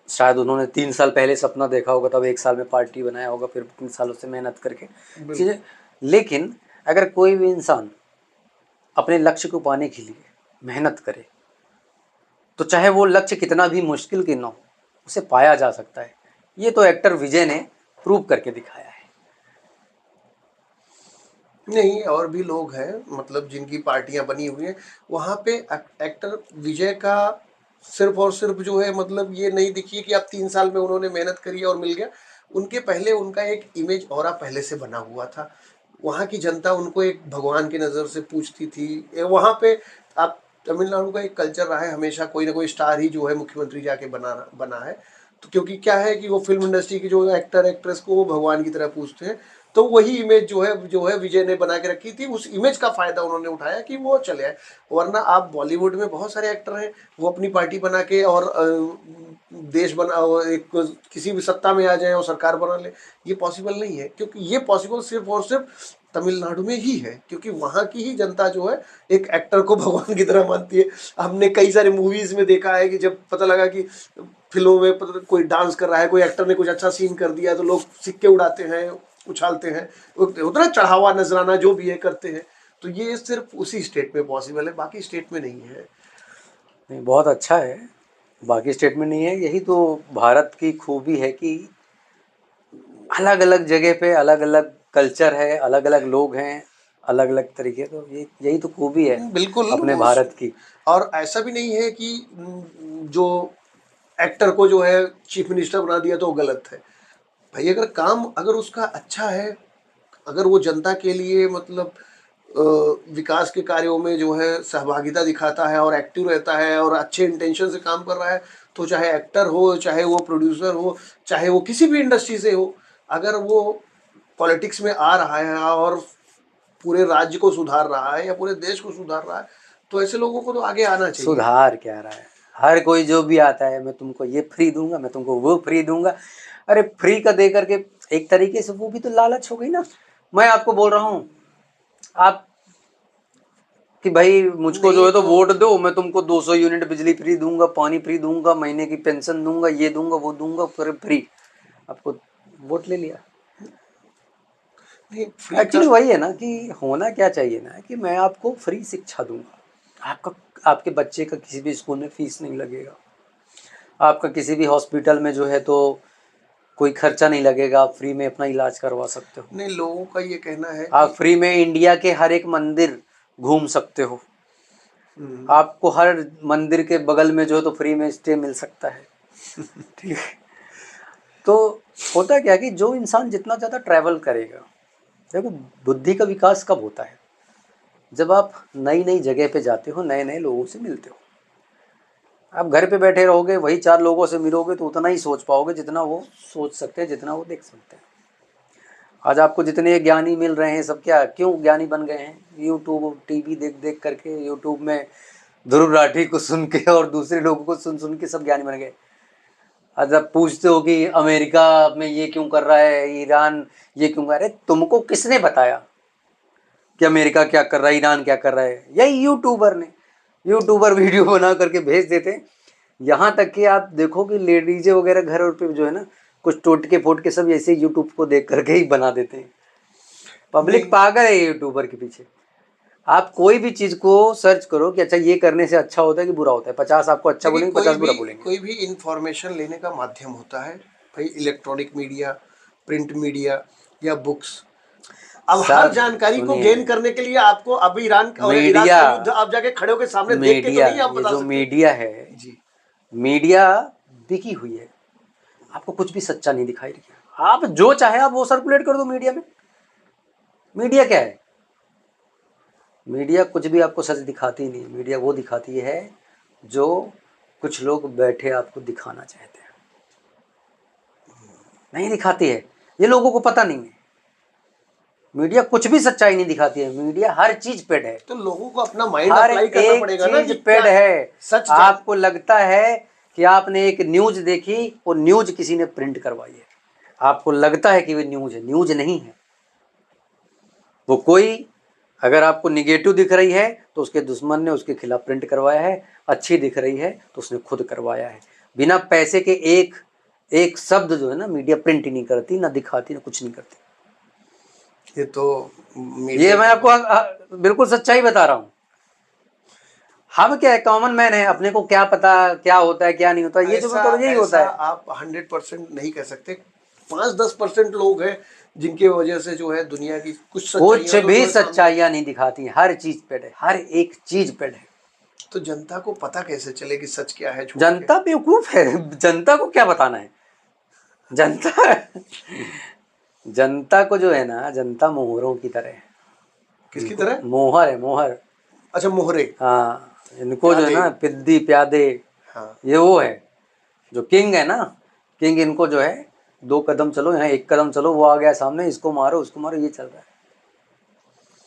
शायद उन्होंने 3 साल पहले सपना देखा होगा, तब 1 साल में पार्टी बनाया होगा, फिर 3 सालों से मेहनत करके चीज़ें। लेकिन अगर कोई भी इंसान अपने लक्ष्य को पाने के लिए मेहनत करे, तो चाहे वो लक्ष्य कितना भी मुश्किल क्यों ना हो, उसे पाया जा सकता है। ये तो एक्टर विजय ने प्रूव करके दिखाया है। नहीं, और भी लोग हैं मतलब जिनकी पार्टियां बनी हुई हैं। वहां पे एक्टर विजय का सिर्फ और सिर्फ जो है मतलब ये नहीं दिखी कि आप 3 साल में उन्होंने मेहनत करी और मिल गया। उनके पहले उनका एक इमेज और पहले से बना हुआ था। वहाँ की जनता उनको एक भगवान की नज़र से पूछती थी। वहाँ पे आप तमिलनाडु का एक कल्चर रहा है, हमेशा कोई ना कोई स्टार ही जो है मुख्यमंत्री जाके बना है। तो क्योंकि क्या है कि वो फिल्म इंडस्ट्री की जो एक्टर एक्ट्रेस को वो भगवान की तरह पूछते हैं। तो वही इमेज जो है विजय ने बना के रखी थी। उस इमेज का फायदा उन्होंने उठाया कि वो चले आए। वरना आप बॉलीवुड में बहुत सारे एक्टर हैं, वो अपनी पार्टी बना के और देश बना एक किसी भी सत्ता में आ जाए और सरकार बना ले। ये पॉसिबल नहीं है, क्योंकि ये पॉसिबल सिर्फ और सिर्फ तमिलनाडु में ही है, क्योंकि वहाँ की ही जनता जो है एक एक्टर को भगवान की तरह मानती है। हमने कई सारे मूवीज में देखा है कि जब पता लगा कि फिल्मों में कोई डांस कर रहा है, कोई एक्टर ने कुछ अच्छा सीन कर दिया, तो लोग सिक्के उड़ाते हैं, उछालते हैं, उतना चढ़ावा नजराना जो भी है करते हैं। तो ये सिर्फ उसी स्टेट में पॉसिबल है, बाकी स्टेट में नहीं है। नहीं, बहुत अच्छा है, बाकी स्टेट में नहीं है। यही तो भारत की खूबी है कि अलग अलग जगह पे अलग अलग कल्चर है, अलग अलग लोग हैं, अलग अलग तरीके। तो यही तो खूबी है बिल्कुल। अपने भारत की। और ऐसा भी नहीं है कि जो एक्टर को जो है चीफ मिनिस्टर बना दिया तो वो गलत है। भाई अगर काम अगर उसका अच्छा है, अगर वो जनता के लिए मतलब विकास के कार्यों में जो है सहभागिता दिखाता है और एक्टिव रहता है और अच्छे इंटेंशन से काम कर रहा है, तो चाहे एक्टर हो, चाहे वो प्रोड्यूसर हो, चाहे वो किसी भी इंडस्ट्री से हो, अगर वो पॉलिटिक्स में आ रहा है और पूरे राज्य को सुधार रहा है या पूरे देश को सुधार रहा है, तो ऐसे लोगों को तो आगे आना चाहिए। सुधार क्या रहा है, हर कोई जो भी आता है, मैं तुमको ये फ्री दूंगा, मैं तुमको वो फ्री दूंगा। अरे फ्री का दे करके एक तरीके से वो भी तो लालच हो गई ना। मैं आपको बोल रहा हूँ आप कि भाई मुझको जो नहीं है तो तो वोट दो, मैं तुमको 200 यूनिट बिजली फ्री दूंगा, पानी फ्री दूंगा, महीने की पेंशन दूंगा, ये दूंगा वो दूंगा, फिर फ्री। आपको वोट ले लिया। नहीं फ्री एक्चुअली वही है ना कि होना क्या चाहिए ना कि मैं आपको फ्री शिक्षा दूंगा, आपका आपके बच्चे का किसी भी स्कूल में फीस नहीं लगेगा, आपका किसी भी हॉस्पिटल में जो है तो कोई खर्चा नहीं लगेगा, आप फ्री में अपना इलाज करवा सकते हो, नहीं, लोगों का ये कहना है आप कि फ्री में इंडिया के हर एक मंदिर घूम सकते हो, आपको हर मंदिर के बगल में जो है तो फ्री में स्टे मिल सकता है। ठीक है, तो होता क्या कि जो इंसान जितना ज़्यादा ट्रैवल करेगा, देखो बुद्धि का विकास कब होता है, जब आप नई नई जगह पे जाते हो, नए नए लोगों से मिलते हो। आप घर पे बैठे रहोगे, वही 4 लोगों से मिलोगे तो उतना ही सोच पाओगे जितना वो सोच सकते हैं, जितना वो देख सकते हैं। आज आपको जितने ज्ञानी मिल रहे हैं सब क्या क्यों ज्ञानी बन गए हैं, यूट्यूब टीवी देख देख करके, यूट्यूब में ध्रुव राठी को सुन के और दूसरे लोगों को सुन सुन के सब ज्ञानी बन गए। आज आप पूछते हो कि अमेरिका में ये क्यों कर रहा है, ईरान ये क्यों कर रहा है, तुमको किसने बताया कि अमेरिका क्या कर रहा है, ईरान क्या कर रहा है? यही यूट्यूबर ने, यूट्यूबर वीडियो बना करके भेज देते हैं। यहाँ तक कि आप देखो कि लेडीजें वगैरह घर पे जो है ना कुछ टोटके फोटके सब ऐसे यूट्यूब को देख करके ही बना देते हैं। पब्लिक नहीं, पागल है यूट्यूबर के पीछे। आप कोई भी चीज को सर्च करो कि अच्छा ये करने से अच्छा होता है कि बुरा होता है, 50 आपको अच्छा देखिए बोलेंगे, 50 बुरा बोलेंगे। कोई भी इंफॉर्मेशन लेने का माध्यम होता है भाई, इलेक्ट्रॉनिक मीडिया, प्रिंट मीडिया या बुक्स। अब हर सब जानकारी को सुनिए, गेन करने के लिए आपको अभी ईरान और इराक मीडिया, का युद्ध आप जाके खड़े होकर सामने देख के तो मीडिया नहीं आप ये बता जो सकते। मीडिया है, जी। मीडिया बिकी हुई है, आपको कुछ भी सच्चा नहीं दिखाई देगा। आप जो चाहे आप वो सर्कुलेट कर दो मीडिया में। मीडिया क्या है? मीडिया कुछ भी आपको सच दिखाती नहीं। मीडिया वो दिखाती है जो कुछ लोग बैठे आपको दिखाना चाहते हैं, नहीं दिखाती है, ये लोगों को पता नहीं है। मीडिया कुछ भी सच्चाई नहीं दिखाती है, मीडिया हर चीज पेड है, तो लोगों को अपना माइंड हर अप्लाई करना एक पड़ेगा ना चीज कि क्या पेड है। सच आपको लगता है कि आपने एक न्यूज देखी, वो न्यूज किसी ने प्रिंट करवाई है, आपको लगता है कि वो न्यूज है, न्यूज नहीं है वो। कोई अगर आपको निगेटिव दिख रही है तो उसके दुश्मन ने उसके खिलाफ प्रिंट करवाया है, अच्छी दिख रही है तो उसने खुद करवाया है। बिना पैसे के एक एक शब्द जो है ना मीडिया प्रिंट ही नहीं करती, ना दिखाती, ना कुछ नहीं करती। ये तो ये मीडिया मैं आपको बिल्कुल सच्चाई बता रहा हूँ। हम क्या है, कॉमन मैन है, अपने को क्या पता क्या होता है क्या नहीं होता, ये जो मैं ऐसा कह रहा हूँ यही होता ऐसा है। आप 100% नहीं कह सकते। 5-10% लोग हैं जिनकी वजह से जो है दुनिया की कुछ कुछ सच्चाइयां तो भी जो है सामने। सच्चाइयां नहीं दिखाती, हर चीज पेड है, हर एक चीज पेड है। तो जनता को पता कैसे चले कि सच क्या है झूठ क्या जनता बेवकूफ है, जनता को क्या बताना है? जनता जनता को जो है ना, जनता मोहरों की तरह है। किसकी इनको तरह? मोहर है, मोहर। अच्छा, मोहरे। हाँ, इनको जो है प्यादे। ना पिद्दी प्यादे, हाँ। ये वो है जो किंग है ना, किंग इनको जो है 2 कदम चलो, यहाँ 1 कदम चलो, वो आ गया सामने, इसको मारो उसको मारो, ये चल रहा है।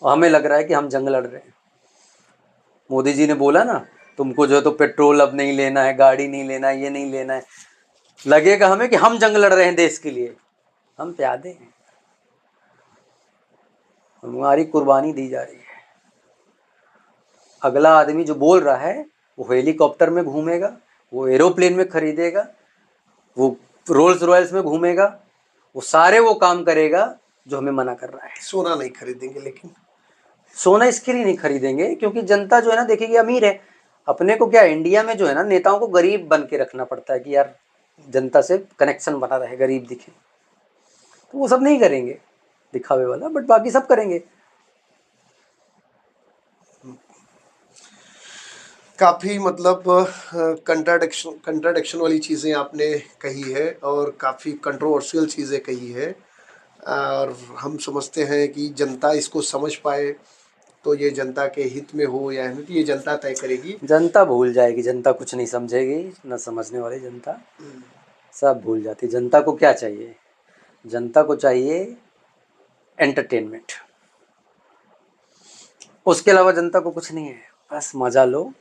और हमें लग रहा है कि हम जंग लड़ रहे हैं। मोदी जी ने बोला ना तुमको जो है तो पेट्रोल अब नहीं लेना है, गाड़ी नहीं लेना है, ये नहीं लेना है, लगेगा हमें कि हम जंग लड़ रहे हैं देश के लिए। हम प्यादे हैं, हमारी कुर्बानी दी जा रही है। अगला आदमी जो बोल रहा है वो हेलीकॉप्टर में घूमेगा, वो एरोप्लेन में खरीदेगा, वो रोल्स रॉयल्स में घूमेगा, वो सारे वो काम करेगा जो हमें मना कर रहा है। सोना नहीं खरीदेंगे लेकिन। सोना इसके लिए नहीं खरीदेंगे क्योंकि जनता जो है ना देखेगी अमीर है। अपने को क्या इंडिया में जो है ना नेताओं को गरीब बन के रखना पड़ता है कि यार जनता से कनेक्शन बना रहे, गरीब दिखे, तो वो सब नहीं करेंगे दिखावे वाला, बट बाकी सब करेंगे। काफ़ी मतलब कंट्राडिक्शन वाली चीज़ें आपने कही है और काफ़ी कंट्रोवर्शियल चीज़ें कही है। और हम समझते हैं कि जनता इसको समझ पाए तो ये जनता के हित में हो या नहीं, ये जनता तय करेगी। जनता भूल जाएगी, जनता कुछ नहीं समझेगी, न समझने वाली जनता सब भूल जाती। जनता को क्या चाहिए? जनता को चाहिए एंटरटेनमेंट, उसके अलावा जनता को कुछ नहीं है। बस मजा लो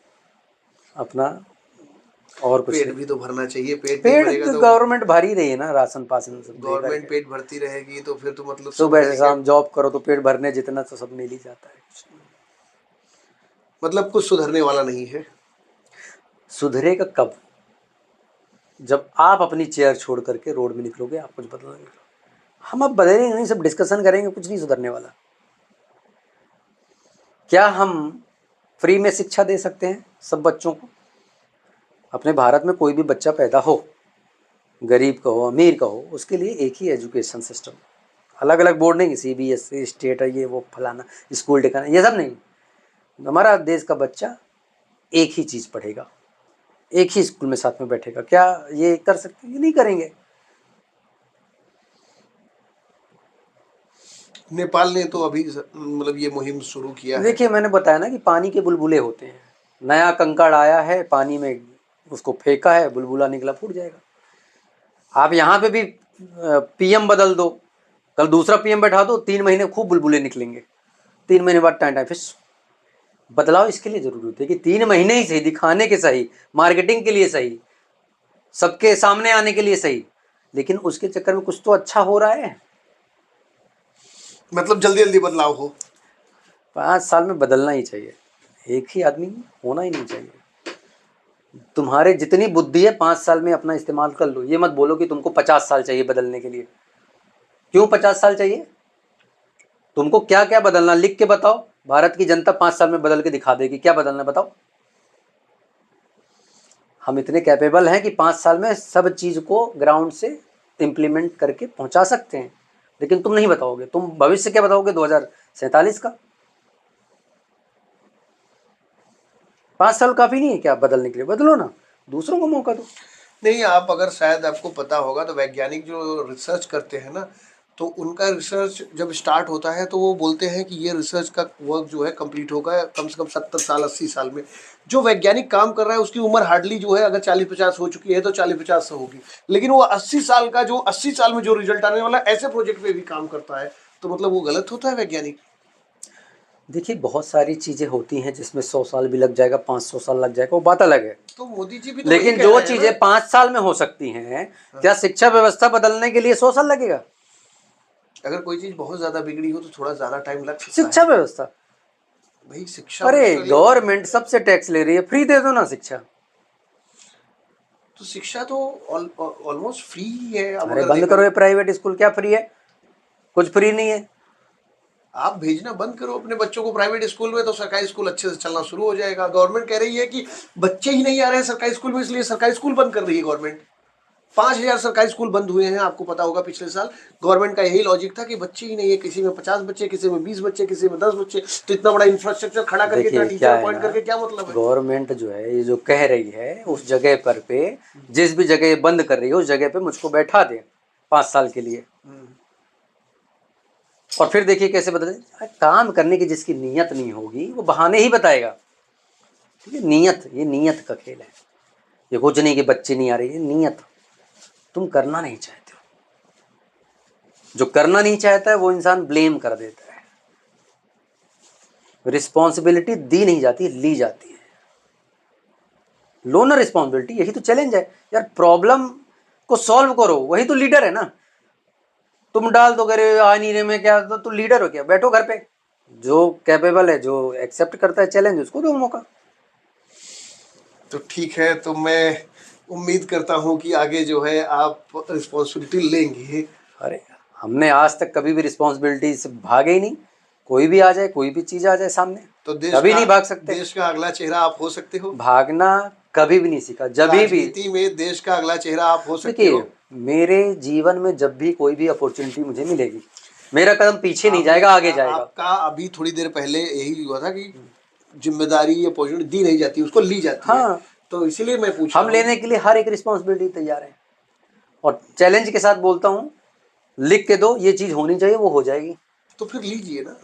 अपना, और कुछ पेट नहीं। भी तो भरना चाहिए, पेट नहीं पेड़ भरेगा तो तो गवर्नमेंट भर ही रही है ना, राशन पासन सब दे गवर्नमेंट करके। पेट भरती रहेगी तो फिर तो मतलब सब सुबह से मिल के शाम जॉब करो तो पेट भरने जितना तो सब मिल ही जाता है। मतलब कुछ सुधरने वाला नहीं है। सुधरेगा कब? जब आप अपनी चेयर छोड़ करके रोड में निकलोगे, आप कुछ बदलेंगे। हम अब बदलेंगे नहीं, सब डिस्कशन करेंगे, कुछ नहीं सुधरने वाला। क्या हम फ्री में शिक्षा दे सकते हैं सब बच्चों को? अपने भारत में कोई भी बच्चा पैदा हो, गरीब का हो अमीर का हो, उसके लिए एक ही एजुकेशन सिस्टम, अलग अलग बोर्ड नहीं, CBSE स्टेट है, ये वो फलाना स्कूल ठिकाना, ये सब नहीं। हमारा देश का बच्चा एक ही चीज़ पढ़ेगा, एक ही स्कूल में साथ में बैठेगा। क्या ये कर सकते हैं? ये नहीं करेंगे। नेपाल ने तो अभी मतलब ये मुहिम शुरू किया है। देखिए, मैंने बताया ना कि पानी के बुलबुले होते हैं। नया कंकड़ आया है, पानी में उसको फेंका है, बुलबुला निकला, फूट जाएगा। आप यहाँ पे भी PM बदल दो, कल दूसरा PM बैठा दो, 3 महीने खूब बुलबुले निकलेंगे, 3 महीने बाद टाइम फिर बदलाव। इसके लिए जरूरी होती है कि 3 महीने ही सही, दिखाने के सही, मार्केटिंग के लिए सही, सबके सामने आने के लिए सही, लेकिन उसके चक्कर में कुछ तो अच्छा हो रहा है। मतलब जल्दी जल्दी बदलाव हो। 5 साल में बदलना ही चाहिए, एक ही आदमी होना ही नहीं चाहिए। तुम्हारे जितनी बुद्धि है 5 साल में अपना इस्तेमाल कर लो। ये मत बोलो कि तुमको 50 साल चाहिए बदलने के लिए। क्यों 50 साल चाहिए? तुमको क्या क्या बदलना, लिख के बताओ। भारत की जनता 5 साल में बदल के दिखा देगी। क्या बदलना बताओ? हम इतने कैपेबल हैं कि 5 साल में सब चीज़ को ग्राउंड से इम्प्लीमेंट करके पहुंचा सकते हैं, लेकिन तुम नहीं बताओगे। तुम भविष्य क्या बताओगे 2047 का? 5 साल काफ़ी नहीं है क्या बदलने के लिए? बदलो ना, दूसरों को मौका दो। नहीं, आप अगर शायद आपको पता होगा तो वैज्ञानिक जो रिसर्च करते हैं ना, तो उनका रिसर्च जब स्टार्ट होता है तो वो बोलते हैं कि ये रिसर्च का वर्क जो है कंप्लीट होगा कम से कम 70 साल 80 साल में। जो वैज्ञानिक काम कर रहा है उसकी उम्र हार्डली जो है, अगर 40-50 हो चुकी है तो 40-50 होगी, लेकिन वो 80 साल का, जो 80 साल में जो रिजल्ट आने वाला ऐसे प्रोजेक्ट पे भी काम करता है, तो मतलब वो गलत होता है वैज्ञानिक। देखिए, बहुत सारी चीज़ें होती हैं जिसमें 100 साल भी लग जाएगा, 500 साल लग जाएगा, वो बात अलग है। तो मोदी जी भी तो वही लेकिन कह जो रहे हैं चीज़ें ना। 5 साल में हो सकती हैं, क्या शिक्षा व्यवस्था बदलने के लिए 100 साल लगेगा? अगर कोई चीज बहुत ज्यादा बिगड़ी हो तो थोड़ा ज्यादा टाइम लग सकता शिक्षा है। व्यवस्था, भाई शिक्षा अरे मतलब ये, गवर्नमेंट सबसे टैक्स ले रही है, फ्री दे दो ना शिक्षा। तो शिक्षा तो ऑलमोस्ट फ्री ही है अब अरे अगर बंद देखा करो ये जाए। प्राइवेट स्कूल, क्या फ्री है? कुछ फ्री नहीं है। आप भेजना बंद करो अपने बच्चों को प्राइवेट स्कूल में, तो सरकारी स्कूल अच्छे से चलना शुरू हो जाएगा। गवर्नमेंट कह रही है कि बच्चे ही नहीं आ रहे हैं सरकारी स्कूल में, इसलिए सरकारी स्कूल बंद कर रही है गवर्नमेंट। 5,000 सरकारी स्कूल बंद हुए हैं, आपको पता होगा पिछले साल। गवर्नमेंट का यही लॉजिक था कि बच्चे ही नहीं है, किसी में 50 बच्चे, किसी में 20 बच्चे, किसी में 10 बच्चे, तो इतना बड़ा इंफ्रास्ट्रक्चर खड़ा करके, इतना देखिए टीचर क्या है अपॉइंट ना, करके क्या मतलब है। गवर्नमेंट जो है ये जो कह रही है उस जगह पर पे, जिस भी जगह ये बंद कर रही है उस जगह पे मुझको बैठा दे 5 साल के लिए, और फिर देखिए कैसे बदले। काम करने की जिसकी नीयत नहीं होगी वो बहाने ही बताएगा। ठीक है, नीयत, ये नीयत का खेल है। ये कुछ नहीं कि बच्चे नहीं आ रहे, ये नीयत। तुम करना नहीं चाहते हो, जो करना नहीं चाहता है वो इंसान ब्लेम कर देता है। रिस्पॉन्सिबिलिटी दी नहीं जाती, ली जाती है। लो ना रिस्पॉन्सिबिलिटी, यही तो चैलेंज है यार। प्रॉब्लम को सॉल्व करो, वही तो लीडर है ना। तुम डाल दो, करे आ नहीं रहे, मैं क्या, तो लीडर हो क्या? बैठो घर पे। जो कैपेबल है, जो एक्सेप्ट करता है चैलेंज, उसको दो मौका। तो ठीक है, तो मैं उम्मीद करता हूँ कि आगे जो है आप रिस्पॉन्सिबिलिटी लेंगे। अरे हमने आज तक कभी भी रिस्पॉन्सिबिलिटी से भागे ही नहीं। कोई भी आ जाए, कोई भी चीज आ जाए सामने, तो कभी नहीं भाग सकते। देश का अगला चेहरा आप हो सकते हो। भागना कभी भी नहीं सीखा, जब भी। राजनीति में देश का अगला चेहरा आप हो सकते देखिए, हो। मेरे जीवन में जब भी कोई भी अपॉर्चुनिटी मुझे मिलेगी, मेरा कदम पीछे नहीं आपने जाएगा, आगे जाएगा। आपका अभी थोड़ी देर पहले यही हुआ था कि जिम्मेदारी अपॉर्चुनिटी दी नहीं जाती, उसको ली जाती है। हाँ, तो इसीलिए मैं पूछ रहा हम हूँ। लेने के लिए हर एक रिस्पॉन्सिबिलिटी तैयार है, और चैलेंज के साथ बोलता हूँ, लिख के दो ये चीज होनी चाहिए, वो हो जाएगी। तो फिर लीजिए ना।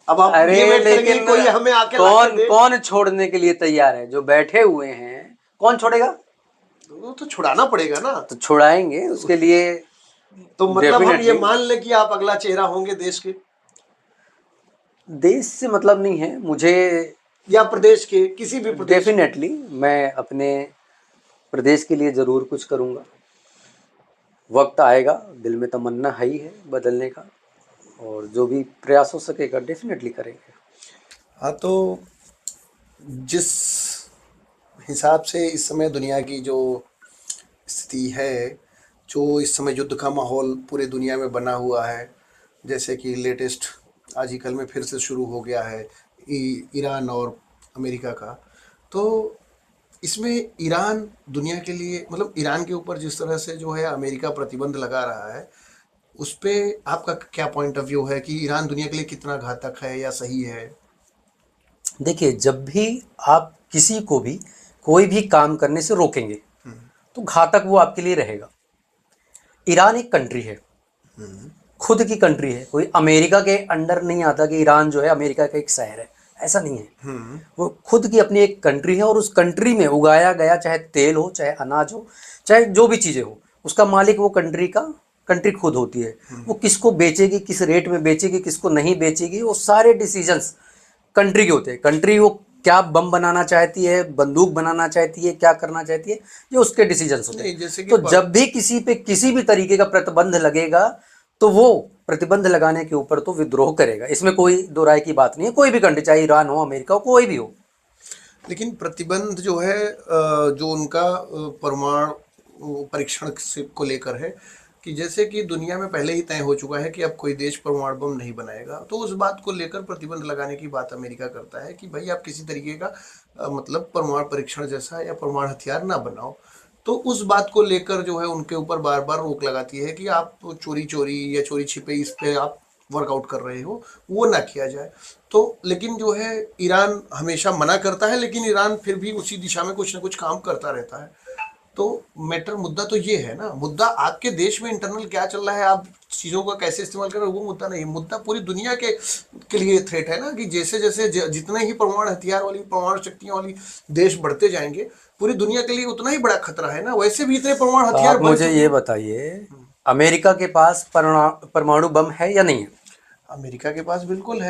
अब आप ये अरे वेट करेंगे कि लेकिन कोई हमें आके ला के कौन दे। कौन छोड़ने के लिए तैयार है? जो बैठे हुए हैं, कौन छोड़ेगा? वो तो छुड़ाना पड़ेगा ना। तो छुड़ाएंगे उसके लिए। तो मतलब हम ये डेफिनेटली। मान ले कि आप अगला चेहरा होंगे देश के, देश से मतलब नहीं है मुझे। या प्रदेश के, किसी भी प्रदेश के। डेफिनेटली मैं अपने प्रदेश के लिए ज़रूर कुछ करूँगा। वक्त आएगा, दिल में तमन्ना है ही है बदलने का, और जो भी प्रयास हो सकेगा डेफिनेटली करेंगे। हाँ, तो जिस हिसाब से इस समय दुनिया की जो स्थिति है, जो इस समय युद्ध का माहौल पूरे दुनिया में बना हुआ है, जैसे कि लेटेस्ट आज ही कल में फिर से शुरू हो गया है ईरान और अमेरिका का। तो इसमें ईरान दुनिया के लिए, मतलब ईरान के ऊपर जिस तरह से जो है अमेरिका प्रतिबंध लगा रहा है, उस पे आपका क्या पॉइंट ऑफ व्यू है कि ईरान दुनिया के लिए कितना घातक है या सही है? देखिए, जब भी आप किसी को भी कोई भी काम करने से रोकेंगे तो घातक वो आपके लिए रहेगा। ईरान एक कंट्री है, खुद की कंट्री है, कोई अमेरिका के अंडर नहीं आता कि ईरान जो है अमेरिका का एक शहर है, ऐसा नहीं है। वो खुद की अपनी एक कंट्री है और उस कंट्री में उगाया गया चाहे तेल हो, चाहे अनाज हो, चाहे जो भी चीज़ें हो, उसका मालिक वो कंट्री खुद होती है। वो किसको बेचेगी, किस रेट में बेचेगी, किसको नहीं बेचेगी, वो सारे डिसीजंस कंट्री के होते हैं। कंट्री वो क्या बम बनाना चाहती है, बंदूक बनाना चाहती है, क्या करना चाहती है, ये उसके डिसीजंस होते हैं। जैसे कि तो जब भी किसी पे किसी भी तरीके का प्रतिबंध लगेगा तो वो प्रतिबंध लगाने के ऊपर तो विद्रोह करेगा, इसमें कोई दो राय की बात नहीं है। कोई भी कंट्री, चाहे ईरान हो, अमेरिका हो, कोई भी हो। लेकिन प्रतिबंध जो है जो उनका परमाणु परीक्षण को लेकर है कि जैसे कि दुनिया में पहले ही तय हो चुका है कि अब कोई देश परमाणु बम नहीं बनाएगा, तो उस बात को लेकर प्रतिबंध लगाने की बात अमेरिका करता है कि भाई आप किसी तरीके का मतलब परमाणु परीक्षण जैसा या परमाणु हथियार ना बनाओ। तो उस बात को लेकर जो है उनके ऊपर बार बार रोक लगाती है कि आप चोरी चोरी या चोरी छिपे इस पे आप वर्कआउट कर रहे हो, वो ना किया जाए। तो लेकिन जो है ईरान हमेशा मना करता है, लेकिन ईरान फिर भी उसी दिशा में कुछ ना कुछ काम करता रहता है। तो मैटर मुद्दा तो ये है ना, मुद्दा आपके देश में इंटरनल क्या चल रहा है, आप चीज़ों का कैसे इस्तेमाल कर रहे हो, वो मुद्दा नहीं। मुद्दा पूरी दुनिया के लिए थ्रेट है ना, कि जैसे जैसे जितने ही परमाणु हथियार वाली, परमाणु शक्तियों वाली देश बढ़ते जाएंगे, पूरी दुनिया के लिए उतना ही बड़ा खतरा है ना। वैसे भी इतने परमाणु हथियार आप बन मुझे चुके ये हैं। बताइए, अमेरिका के पास परमाणु बम है या नहीं है? अमेरिका के पास बिल्कुल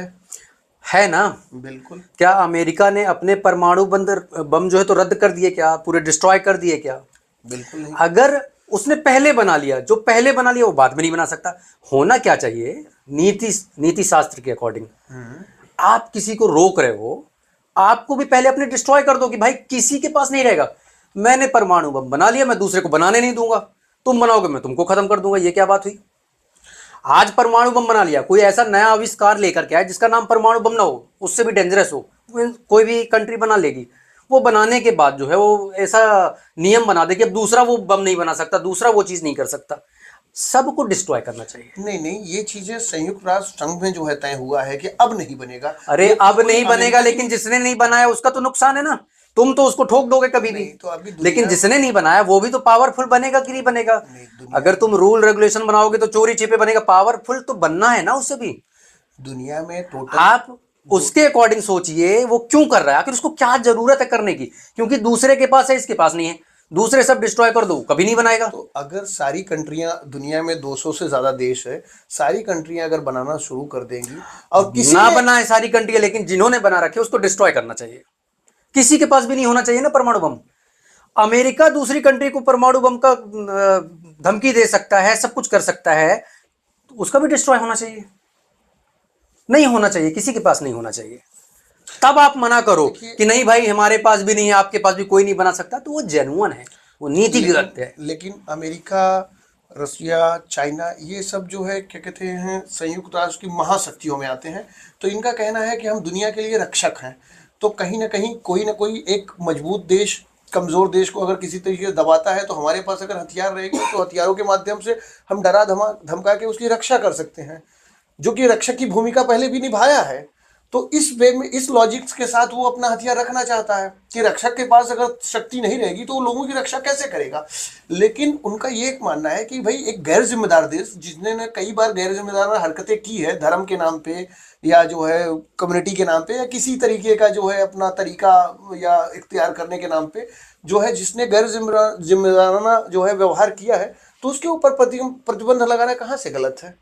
है ना? बिल्कुल। क्या अमेरिका ने अपने परमाणु बम जो है तो रद्द कर दिए क्या, पूरे डिस्ट्रॉय कर दिए क्या? बिल्कुल नहीं। अगर उसने पहले बना लिया, जो पहले बना लिया वो बाद में नहीं बना सकता। होना क्या चाहिए, नीति शास्त्र के अकॉर्डिंग आप किसी को रोक रहे हो, आपको भी पहले अपने डिस्ट्रॉय कर दो कि भाई किसी के पास नहीं रहेगा। मैंने परमाणु बम बना लिया, मैं दूसरे को बनाने नहीं दूंगा, तुम बनाओगे मैं तुमको खत्म कर दूंगा। ये क्या बात हुई? आज परमाणु बम बना लिया, कोई ऐसा नया आविष्कार लेकर के आए जिसका नाम परमाणु बम ना हो, उससे भी डेंजरस हो, कोई भी कंट्री बना लेगी। वो बनाने के बाद जो है वो ऐसा नियम बना दे कि अब दूसरा वो बम नहीं बना सकता, दूसरा वो चीज नहीं कर सकता। सबको डिस्ट्रॉय करना चाहिए। नहीं नहीं, ये चीजें संयुक्त राष्ट्र संघ में जो है तय हुआ है कि अब नहीं बनेगा। अरे ये अब कोई नहीं बनेगा, अमेरिका लेकिन जिसने नहीं बनाया उसका तो नुकसान है ना। तुम तो उसको ठोक दोगे कभी भी। नहीं, तो अभी लेकिन दुनिया जिसने नहीं बनाया वो भी तो पावरफुल बनेगा कि नहीं बनेगा? नहीं, दुनिया अगर तुम रूल रेगुलेशन बनाओगे तो चोरी छिपे बनेगा, पावरफुल तो बनना है ना उससे भी। दुनिया में टोटल आप उसके अकॉर्डिंग सोचिए वो क्यों कर रहा है, आखिर उसको क्या जरूरत है करने की। क्योंकि दूसरे के पास है, इसके पास नहीं है, दूसरे सब डिस्ट्रॉय कर दो, कभी नहीं बनाएगा। तो अगर सारी कंट्रियां, दुनिया में 200 से ज्यादा देश है, सारी कंट्रियां अगर बनाना शुरू कर देंगी और किसी ना ने बनाए सारी कंट्री, लेकिन जिन्होंने बना रखे उसको डिस्ट्रॉय करना चाहिए। किसी के पास भी नहीं होना चाहिए ना परमाणु बम। अमेरिका दूसरी कंट्री को परमाणु बम का धमकी दे सकता है, सब कुछ कर सकता है, तो उसका भी डिस्ट्रॉय होना चाहिए। नहीं होना चाहिए, किसी के पास नहीं होना चाहिए। तब आप मना करो कि नहीं भाई हमारे पास भी नहीं है, आपके पास भी कोई नहीं बना सकता, तो वो जेन्युइन है, वो नीतिगत है। लेकिन अमेरिका, रसिया, चाइना, ये सब जो है क्या कहते हैं संयुक्त राष्ट्र की महाशक्तियों में आते हैं। तो इनका कहना है कि हम दुनिया के लिए रक्षक हैं। तो कहीं ना कोई एक मजबूत देश कमजोर देश को अगर किसी तरीके से दबाता है, तो हमारे पास अगर हथियार रहेंगे तो हथियारों के माध्यम से हम डरा धमका के उसकी रक्षा कर सकते हैं, जो कि रक्षक की भूमिका पहले भी निभाया है। तो इस वे में, इस लॉजिक्स के साथ वो अपना हथियार रखना चाहता है कि रक्षक के पास अगर शक्ति नहीं रहेगी तो वो लोगों की रक्षा कैसे करेगा। लेकिन उनका ये एक मानना है कि भाई एक गैर जिम्मेदार देश, जिसने ने कई बार गैर जिम्मेदार हरकतें की है धर्म के नाम पे या जो है कम्युनिटी के नाम पे या किसी तरीके का जो है अपना तरीका या इख्तियार करने के नाम पे, जो है जिसने गैर जिम्मेदाराना जो है व्यवहार किया है, तो उसके ऊपर प्रतिबंध लगाना कहाँ से गलत है?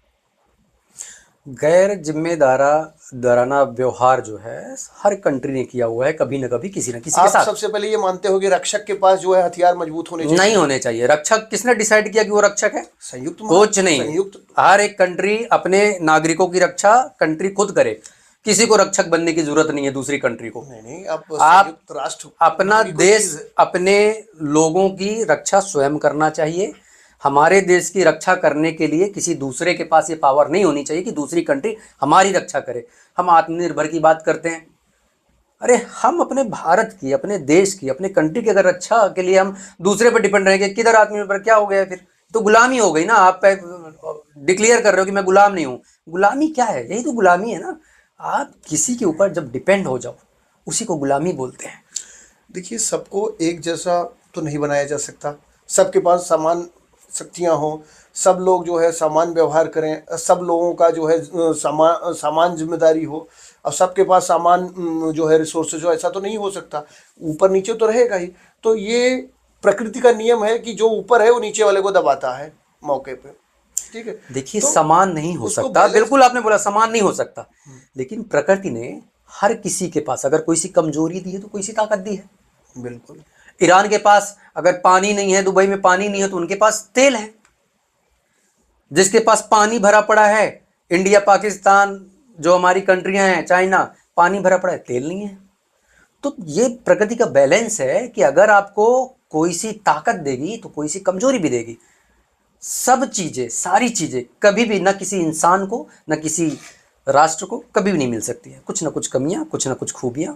गैर जिम्मेदाराना व्यवहार जो है हर कंट्री ने किया हुआ है कभी ना कभी, किसी न किसी के आप साथ। सबसे पहले ये मानते हो कि रक्षक के पास जो है हथियार मजबूत होने चाहिए? नहीं होने चाहिए। रक्षक किसने डिसाइड किया कि वो रक्षक है? संयुक्त कुछ नहीं, संयुक्त हर एक कंट्री अपने नागरिकों की रक्षा कंट्री खुद करे। किसी को रक्षक बनने की जरूरत नहीं है दूसरी कंट्री को। नहीं, आप संयुक्त राष्ट्र अपना देश, अपने लोगों की रक्षा स्वयं करना चाहिए। हमारे देश की रक्षा करने के लिए किसी दूसरे के पास ये पावर नहीं होनी चाहिए कि दूसरी कंट्री हमारी रक्षा करे। हम आत्मनिर्भर की बात करते हैं, अरे हम अपने भारत की, अपने देश की, अपने कंट्री की अगर रक्षा के लिए हम दूसरे पर डिपेंड रहेंगे, किधर आत्मनिर्भर, क्या हो गया फिर? तो गुलामी हो गई ना। आप डिक्लेयर कर रहे हो कि मैं गुलाम नहीं हूं। गुलामी क्या है? यही तो गुलामी है ना। आप किसी के ऊपर जब डिपेंड हो जाओ, उसी को गुलामी बोलते हैं। देखिए, सबको एक जैसा तो नहीं बनाया जा सकता, सबके पास समान शक्तियाँ हों, सब लोग जो है समान व्यवहार करें, सब लोगों का जो है समान जिम्मेदारी हो, और सबके पास समान जो है रिसोर्सेज हो, ऐसा तो नहीं हो सकता। ऊपर नीचे तो रहेगा ही। तो ये प्रकृति का नियम है कि जो ऊपर है वो नीचे वाले को दबाता है मौके पे। ठीक है। देखिए, तो समान नहीं हो उसको सकता, बैलेंस। बिल्कुल आपने बोला समान नहीं हो सकता, लेकिन प्रकृति ने हर किसी के पास अगर कोई सी कमजोरी दी है तो कोई सी ताकत दी है। बिल्कुल। ईरान के पास अगर पानी नहीं है, दुबई में पानी नहीं है, तो उनके पास तेल है। जिसके पास पानी भरा पड़ा है, इंडिया, पाकिस्तान, जो हमारी कंट्रियां हैं, चाइना, पानी भरा पड़ा है, तेल नहीं है। तो ये प्रकृति का बैलेंस है कि अगर आपको कोई सी ताकत देगी तो कोई सी कमजोरी भी देगी। सब चीजें, सारी चीजें कभी भी ना किसी इंसान को, ना किसी राष्ट्र को कभी भी नहीं मिल सकती है। कुछ ना कुछ कमियां, कुछ ना कुछ खूबियां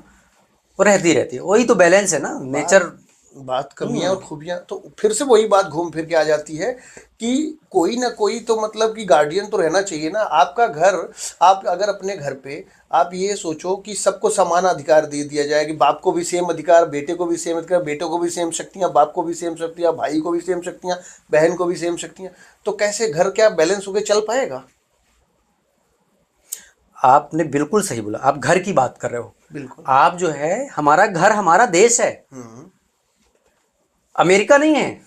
वो रहती रहती है। वही तो बैलेंस है ना, नेचर। बात कमियां और खूबियां, तो फिर से वही बात घूम फिर के आ जाती है कि कोई ना कोई तो मतलब कि गार्डियन तो रहना चाहिए ना। आपका घर, आप अगर अपने घर पे आप ये सोचो कि सबको समान अधिकार दे दिया जाए, कि बाप को भी सेम अधिकार, बेटे को भी सेम अधिकार, बेटों को भी सेम शक्तियां, बाप को भी सेम शक्तियां, भाई को भी सेम शक्तियां, बहन को भी सेम शक्तियां, तो कैसे घर क्या बैलेंस होके चल पाएगा? आपने बिल्कुल सही बोला, आप घर की बात कर रहे हो। बिल्कुल। आप जो है, हमारा घर हमारा देश है, अमेरिका नहीं है।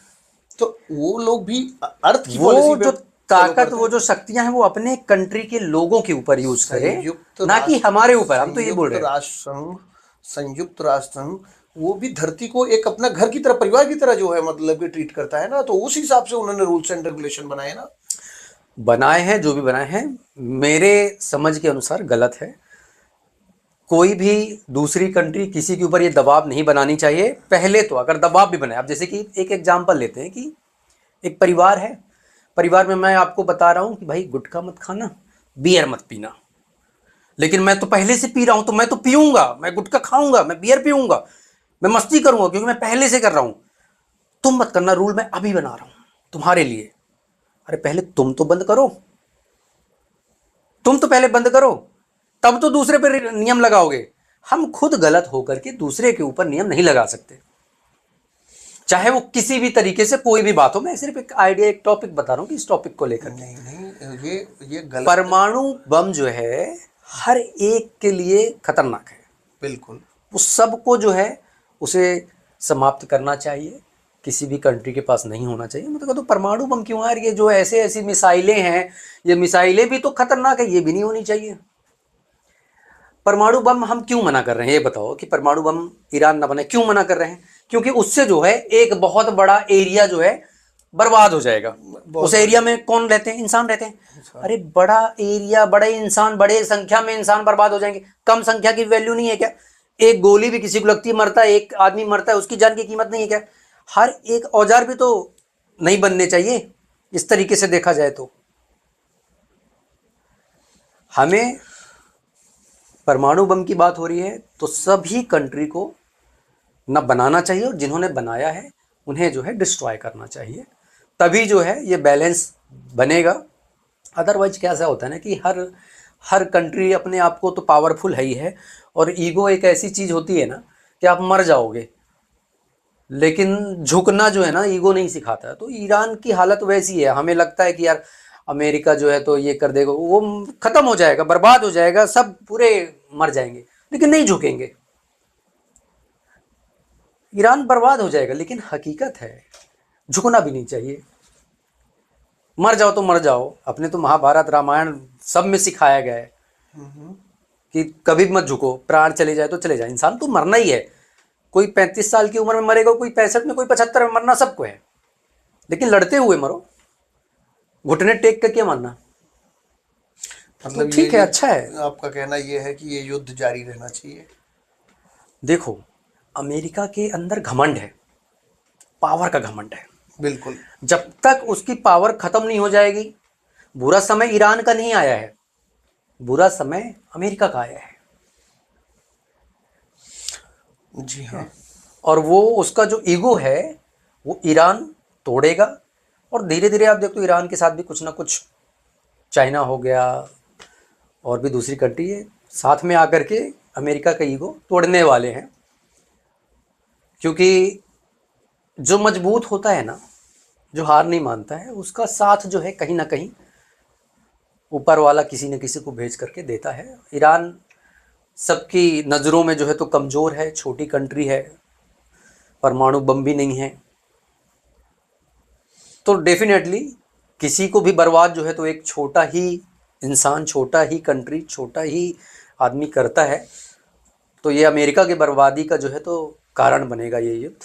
तो वो लोग भी अर्थ की वो पॉलिसी पे जो फॉलो ताकत, करते वो हैं। जो शक्तियां हैं, वो अपने कंट्री के लोगों के ऊपर यूज करे, ना कि हमारे ऊपर। हम तो ये बोल संयुक्त रहे हैं। राष्ट्र संघ, संयुक्त राष्ट्र संघ वो भी धरती को एक अपना घर की तरह, परिवार की तरह जो है मतलब कि ट्रीट करता है ना। तो उस हिसाब से उन्होंने रूल्स एंड रेगुलेशन बनाए ना। बनाए हैं, जो भी बनाए हैं, मेरे समझ के अनुसार गलत है। कोई भी दूसरी कंट्री किसी के ऊपर ये दबाव नहीं बनानी चाहिए। पहले तो अगर दबाव भी बनाए, आप जैसे कि एक एग्जांपल लेते हैं कि एक परिवार है, परिवार में मैं आपको बता रहा हूं कि भाई गुटखा मत खाना, बियर मत पीना, लेकिन मैं तो पहले से पी रहा हूं, तो मैं तो पीऊंगा, मैं गुटखा खाऊंगा, मैं बियर पीऊंगा, मैं मस्ती करूंगा, क्योंकि मैं पहले से कर रहा हूं। तुम मत करना, रूल मैं अभी बना रहा हूं तुम्हारे लिए। अरे पहले तुम तो बंद करो, तुम तो पहले बंद करो, तब तो दूसरे पर नियम लगाओगे। हम खुद गलत होकर के दूसरे के ऊपर नियम नहीं लगा सकते, चाहे वो किसी भी तरीके से कोई भी बात हो। मैं सिर्फ एक आइडिया, एक टॉपिक बता रहा हूं कि इस टॉपिक को लेकर के, नहीं नहीं, ये गलत। परमाणु बम जो है हर एक के लिए खतरनाक है। बिल्कुल। वो सबको जो है उसे समाप्त करना चाहिए, किसी भी कंट्री के पास नहीं होना चाहिए। मतलब तो परमाणु बम क्यों यार, ये जो ऐसे ऐसी मिसाइलें हैं, ये मिसाइलें भी तो खतरनाक है, ये भी नहीं होनी चाहिए। परमाणु बम हम क्यों मना कर रहे हैं, ये बताओ कि परमाणु बम ईरान ना बने, क्यों मना कर रहे हैं? क्योंकि उससे जो है एक बहुत बड़ा एरिया जो है बर्बाद हो जाएगा। उस एरिया में कौन रहते हैं? इंसान रहते हैं। अरे बड़ा एरिया, बड़े इंसान, बड़े संख्या में इंसान बर्बाद हो जाएंगे। कम संख्या की वैल्यू नहीं है क्या? एक गोली भी किसी को लगती है, मरता है, एक आदमी मरता है, उसकी जान की कीमत नहीं है क्या? हर एक औजार भी तो नहीं बनने चाहिए इस तरीके से देखा जाए तो। हमें परमाणु बम की बात हो रही है तो सभी कंट्री को न बनाना चाहिए, और जिन्होंने बनाया है उन्हें जो है डिस्ट्रॉय करना चाहिए, तभी जो है ये बैलेंस बनेगा। अदरवाइज कैसा होता है ना कि हर हर कंट्री अपने आप को तो पावरफुल है ही है, और ईगो एक ऐसी चीज़ होती है ना कि आप मर जाओगे, लेकिन झुकना जो है ना ईगो नहीं सिखाता है। तो ईरान की हालत वैसी है, हमें लगता है कि यार अमेरिका जो है तो ये कर देगा, वो खत्म हो जाएगा, बर्बाद हो जाएगा, सब पूरे मर जाएंगे, लेकिन नहीं झुकेंगे। ईरान बर्बाद हो जाएगा, लेकिन हकीकत है झुकना भी नहीं चाहिए। मर जाओ तो मर जाओ, अपने तो महाभारत रामायण सब में सिखाया गया है कि कभी मत झुको, प्राण चले जाए तो चले जाए, इंसान तो मरना ही है। कोई 35 साल की उम्र में मरेगा, कोई 65 में, कोई 75 में, मरना सबको है, लेकिन लड़ते हुए मरो, घुटने टेक करके मरना। मतलब तो ठीक है, अच्छा है। आपका कहना ये है कि ये युद्ध जारी रहना चाहिए। देखो, अमेरिका के अंदर घमंड है, पावर का घमंड है। बिल्कुल। जब तक उसकी पावर खत्म नहीं हो जाएगी, बुरा समय ईरान का नहीं आया है, बुरा समय अमेरिका का आया है। जी हाँ। और वो उसका जो ईगो है वो ईरान तोड़ेगा, और धीरे धीरे आप देखो ईरान के साथ भी कुछ ना कुछ, चाइना हो गया और भी दूसरी कंट्री है, साथ में आकर के अमेरिका का ईगो तोड़ने वाले हैं। क्योंकि जो मजबूत होता है ना, जो हार नहीं मानता है, उसका साथ जो है कहीं ना कहीं ऊपर वाला किसी न किसी को भेज करके देता है। ईरान सबकी नज़रों में जो है तो कमज़ोर है, छोटी कंट्री है, परमाणु बम भी नहीं है, तो डेफिनेटली किसी को भी बर्बाद जो है तो एक छोटा ही इंसान, छोटा ही कंट्री, छोटा ही आदमी करता है। तो ये अमेरिका की बर्बादी का जो है तो कारण बनेगा ये युद्ध।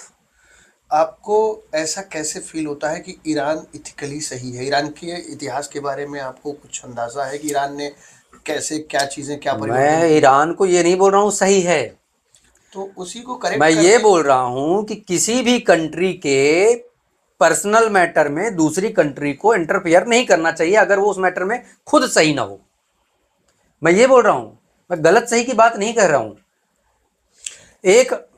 आपको ऐसा कैसे फील होता है कि ईरान इथिकली सही है? ईरान के इतिहास के बारे में आपको कुछ अंदाजा है कि ईरान ने कैसे क्या चीजें, क्या परिवर्तन मैं किए? ईरान को ये नहीं बोल रहा हूँ सही है, तो उसी को मैं करेक्ट ये करके बोल रहा हूँ कि किसी भी कंट्री के पर्सनल मैटर में दूसरी कंट्री को इंटरफियर नहीं करना चाहिए अगर वो उस मैटर में खुद सही ना हो। मैं ये बोल रहा हूँ, मैं गलत सही की बात नहीं कर रहा हूँ।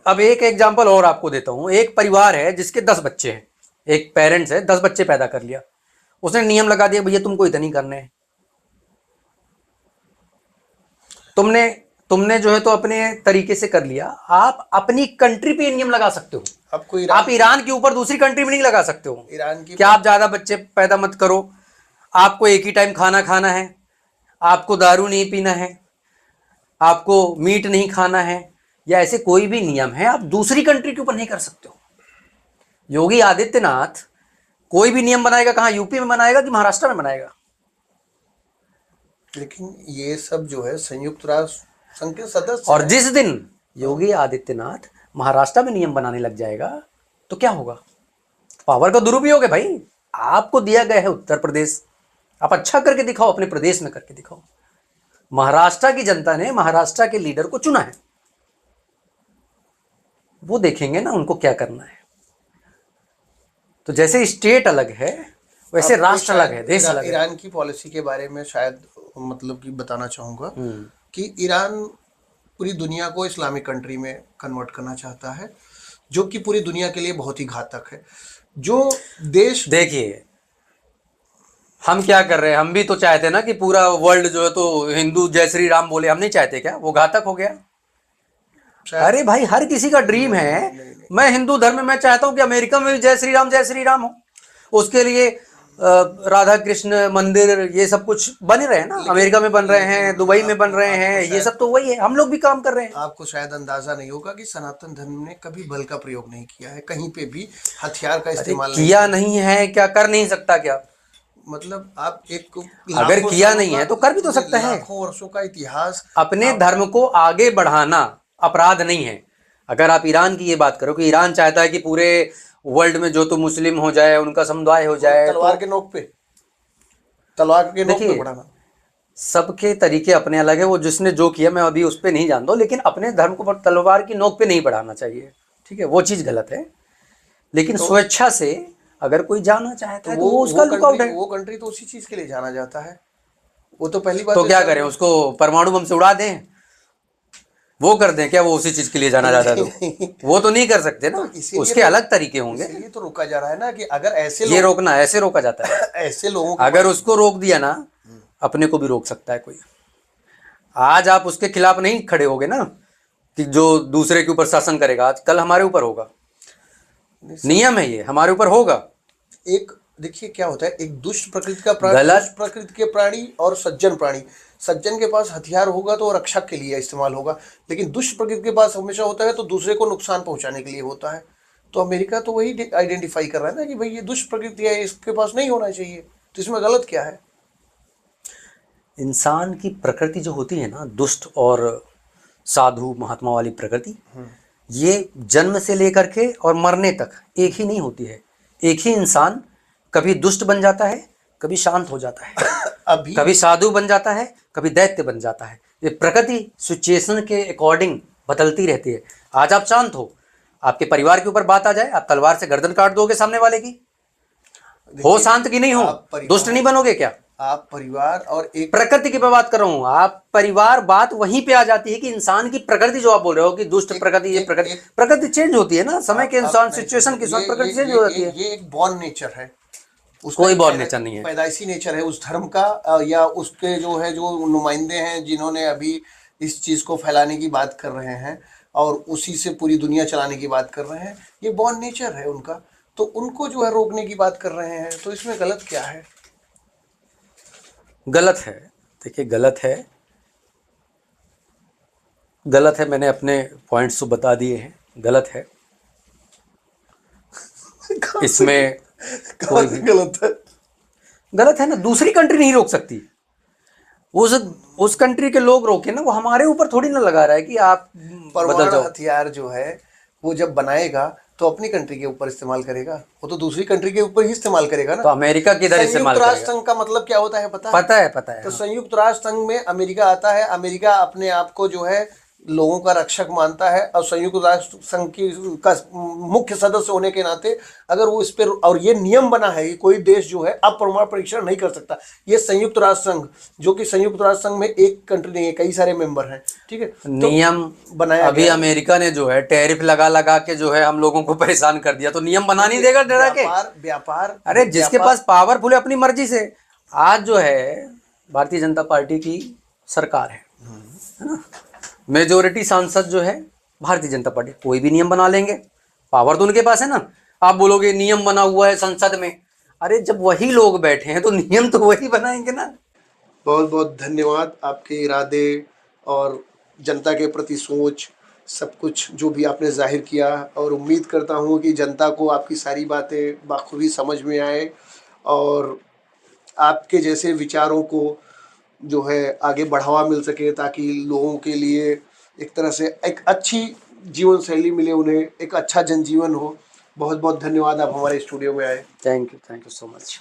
अब एक एग्जांपल और आपको देता हूँ। एक परिवार है जिसके 10 बच्चे हैं, एक पेरेंट्स है, 10 बच्चे पैदा कर लिया, उसने नियम लगा दिया भैया तुमको इतने ही करने हैं। तुमने जो है तो अपने तरीके से कर लिया। आप अपनी कंट्री पे नियम लगा सकते हो, आपको आप ईरान के ऊपर दूसरी कंट्री में नहीं लगा सकते हो। ईरान की क्या आप ज्यादा बच्चे पैदा मत करो, आपको एक ही टाइम खाना खाना है, आपको दारू नहीं पीना है, आपको मीट नहीं खाना है, या ऐसे कोई भी नियम है आप दूसरी कंट्री के ऊपर नहीं कर सकते हो। योगी आदित्यनाथ कोई भी नियम बनाएगा कहां, यूपी में बनाएगा कि महाराष्ट्र में बनाएगा? लेकिन ये सब जो है संयुक्त राष्ट्र संघ के सदस्य और हैं। जिस दिन योगी आदित्यनाथ महाराष्ट्र में नियम बनाने लग जाएगा तो क्या होगा? पावर का दुरुपयोग है भाई। आपको दिया गया है उत्तर प्रदेश, आप अच्छा करके दिखाओ, अपने प्रदेश में करके दिखाओ। महाराष्ट्र की जनता ने महाराष्ट्र के लीडर को चुना है, वो देखेंगे ना उनको क्या करना है। तो जैसे स्टेट अलग है वैसे आपको राष्ट्र अलग है, शायद देश अलग है। ईरान की पॉलिसी के बारे में शायद मतलब कि बताना चाहूँगा कि ईरान पूरी दुनिया को इस्लामिक कंट्री में कन्वर्ट करना चाहता है, जो कि पूरी दुनिया के लिए बहुत ही घातक है। जो देश देखिए हम क्या कर रहे हैं, हम भी तो चाहते ना कि पूरा वर्ल्ड जो है तो हिंदू जय श्री राम बोले, हम नहीं चाहते क्या? वो घातक हो गया। शायद अरे भाई हर किसी का ड्रीम है। नहीं। मैं हिंदू धर्म में मैं चाहता हूं कि अमेरिका में भी जय श्री राम हो। उसके लिए राधा कृष्ण मंदिर ये सब कुछ बन रहे हैं ना, अमेरिका में बन रहे हैं, दुबई में बन रहे हैं, ये सब तो वही है, हम लोग भी काम कर रहे हैं। आपको शायद अंदाजा नहीं होगा कि सनातन धर्म ने कभी बल का प्रयोग नहीं किया है, कहीं पे भी हथियार का इस्तेमाल नहीं किया नहीं है क्या? कर नहीं सकता क्या? मतलब आप एक अगर लाखों किया सालों नहीं का, है तो कर भी तो सकता है। लाखों वर्षों का इतिहास अपने आप धर्म को आगे बढ़ाना अपराध नहीं है। अगर आप ईरान की ये बात करो कि ईरान चाहता है कि पूरे वर्ल्ड में जो तो मुस्लिम हो जाए, उनका समुदाय हो जाए, तलवार तो के नोक पे, तलवार के नोक पे देखिए बढ़ाना। सबके तरीके अपने अलग है। वो जिसने जो किया मैं अभी उस पर नहीं जानता हूं, लेकिन अपने धर्म को तलवार की नोक पे नहीं बढ़ाना चाहिए, ठीक है? वो चीज़ गलत है। लेकिन तो स्वेच्छा से अगर कोई जाना चाहता है तो वो उसका लुकआउट है। वो कंट्री तो उसी चीज के लिए जाना जाता है। वो तो पहली बात तो तो क्या इस्लाम करें, उसको परमाणु बम से उड़ा दें? वो कर दें क्या? वो उसी चीज के लिए जाना चाहता है नहीं, तो वो तो नहीं कर सकते ना, तो इसीलिए उसके तो अलग तरीके होंगे। इसीलिए तो रोका जा रहा है ना कि अगर ऐसे ये लोग रोकना ऐसे रोका जाता है। ऐसे लोगों के अगर पास उसको रोक दिया ना, अपने को भी रोक सकता है कोई। आज आप उसके खिलाफ नहीं खड़े होगे ना कि जो दूसरे के ऊपर शासन करेगा, आज कल हमारे ऊपर होगा। नियम है ये, हमारे ऊपर होगा। एक देखिए क्या होता है, एक दुष्ट प्रकृति का प्राणी, गलत दुष्ट प्रकृति के प्राणी और सज्जन प्राणी। सज्जन के पास हथियार होगा तो रक्षा के लिए इस्तेमाल होगा, लेकिन दुष्ट प्रकृति के पास हमेशा होता है तो दूसरे को नुकसान पहुंचाने के लिए होता है। तो अमेरिका तो वही आइडेंटिफाई कर रहा है ना कि भाई ये दुष्ट प्रकृति है, इसके पास नहीं होना चाहिए, तो इसमें गलत क्या है? इंसान की प्रकृति जो होती है ना, दुष्ट और साधु महात्मा वाली प्रकृति, ये जन्म से लेकर के और मरने तक एक ही नहीं होती है। एक ही इंसान कभी दुष्ट बन जाता है, कभी शांत हो जाता है, अभी कभी साधु बन जाता है, कभी दैत्य बन जाता है। ये प्रकृति सिचुएशन के अकॉर्डिंग बदलती रहती है। आज आप शांत हो, आपके परिवार के ऊपर बात आ जाए, आप तलवार से गर्दन काट दोगे सामने वाले की, हो शांत की नहीं हो, आप परिवार- दुष्ट नहीं बनोगे क्या? आप परिवार और एक प्रकृति की मैं बात कर रहा हूँ, आप परिवार, बात वहीं पे आ जाती है कि इंसान की प्रकृति, जो आप बोल रहे हो कि दुष्ट प्रकृति, ये प्रकृति चेंज होती है ना समय के अनुसार, सिचुएशन के साथ प्रकृति चेंज हो जाती है। ये एक बॉर्न नेचर है, उसका कोई एक बॉर्न नेचर नहीं है। पैदाइशी नेचर है उस धर्म का, या उसके जो है जो नुमाइंदे हैं जिन्होंने अभी इस चीज को फैलाने की बात कर रहे हैं और उसी से पूरी दुनिया चलाने की बात कर रहे हैं, ये बॉर्न नेचर है उनका, तो उनको जो है रोकने की बात कर रहे हैं, तो इसमें गलत क्या है? गलत है, देखिए गलत है, गलत है, मैंने अपने पॉइंट्स तो बता दिए हैं, गलत है इसमें कोई भी गलत है, गलत है ना, दूसरी कंट्री नहीं रोक सकती, उस कंट्री के लोग रोके ना, वो हमारे ऊपर थोड़ी ना लगा रहा है कि आप बदल परमाणु जाओ। हथियार जो है वो जब बनाएगा तो अपनी कंट्री के ऊपर इस्तेमाल करेगा, वो तो दूसरी कंट्री के ऊपर ही इस्तेमाल करेगा ना। तो अमेरिका किधर इस्तेमाल संयुक्त राष्ट्र करेगा? संघ का मतलब क्या होता है पता है? पता है तो हाँ। संयुक्त राष्ट्र संघ में अमेरिका आता है, अमेरिका अपने आप को जो है लोगों का रक्षक मानता है, और संयुक्त राष्ट्र संघ की का मुख्य सदस्य होने के नाते अगर वो इस पर, और ये नियम बना है कि कोई देश जो है अपरमाणु परीक्षण नहीं कर सकता, ये संयुक्त राष्ट्र संघ, जो कि संयुक्त राष्ट्र संघ में एक कंट्री नहीं है, कई सारे मेंबर हैं, ठीक है, नियम बनाया अभी गया। अमेरिका ने जो है टैरिफ लगा के जो है हम लोगों को परेशान कर दिया, तो नियम बना नहीं देगा डरा के? व्यापार अरे जिसके पास पावरफुल है अपनी मर्जी से, आज जो है भारतीय जनता पार्टी की सरकार है ना, मेजोरिटी सांसद जो है भारतीय जनता पार्टी, कोई भी नियम बना लेंगे, पावर तो उनके पास है ना। आप बोलोगे नियम बना हुआ है संसद में, अरे जब वही लोग बैठे हैं तो नियम तो वही बनाएंगे ना। बहुत बहुत धन्यवाद, आपके इरादे और जनता के प्रति सोच, सब कुछ जो भी आपने जाहिर किया, और उम्मीद करता हूँ कि जनता को आपकी सारी बातें बाखूबी समझ में आए और आपके जैसे विचारों को जो है आगे बढ़ावा मिल सके, ताकि लोगों के लिए एक तरह से एक अच्छी जीवन शैली मिले, उन्हें एक अच्छा जनजीवन हो। बहुत बहुत धन्यवाद, आप हमारे स्टूडियो में आए। Thank you so much.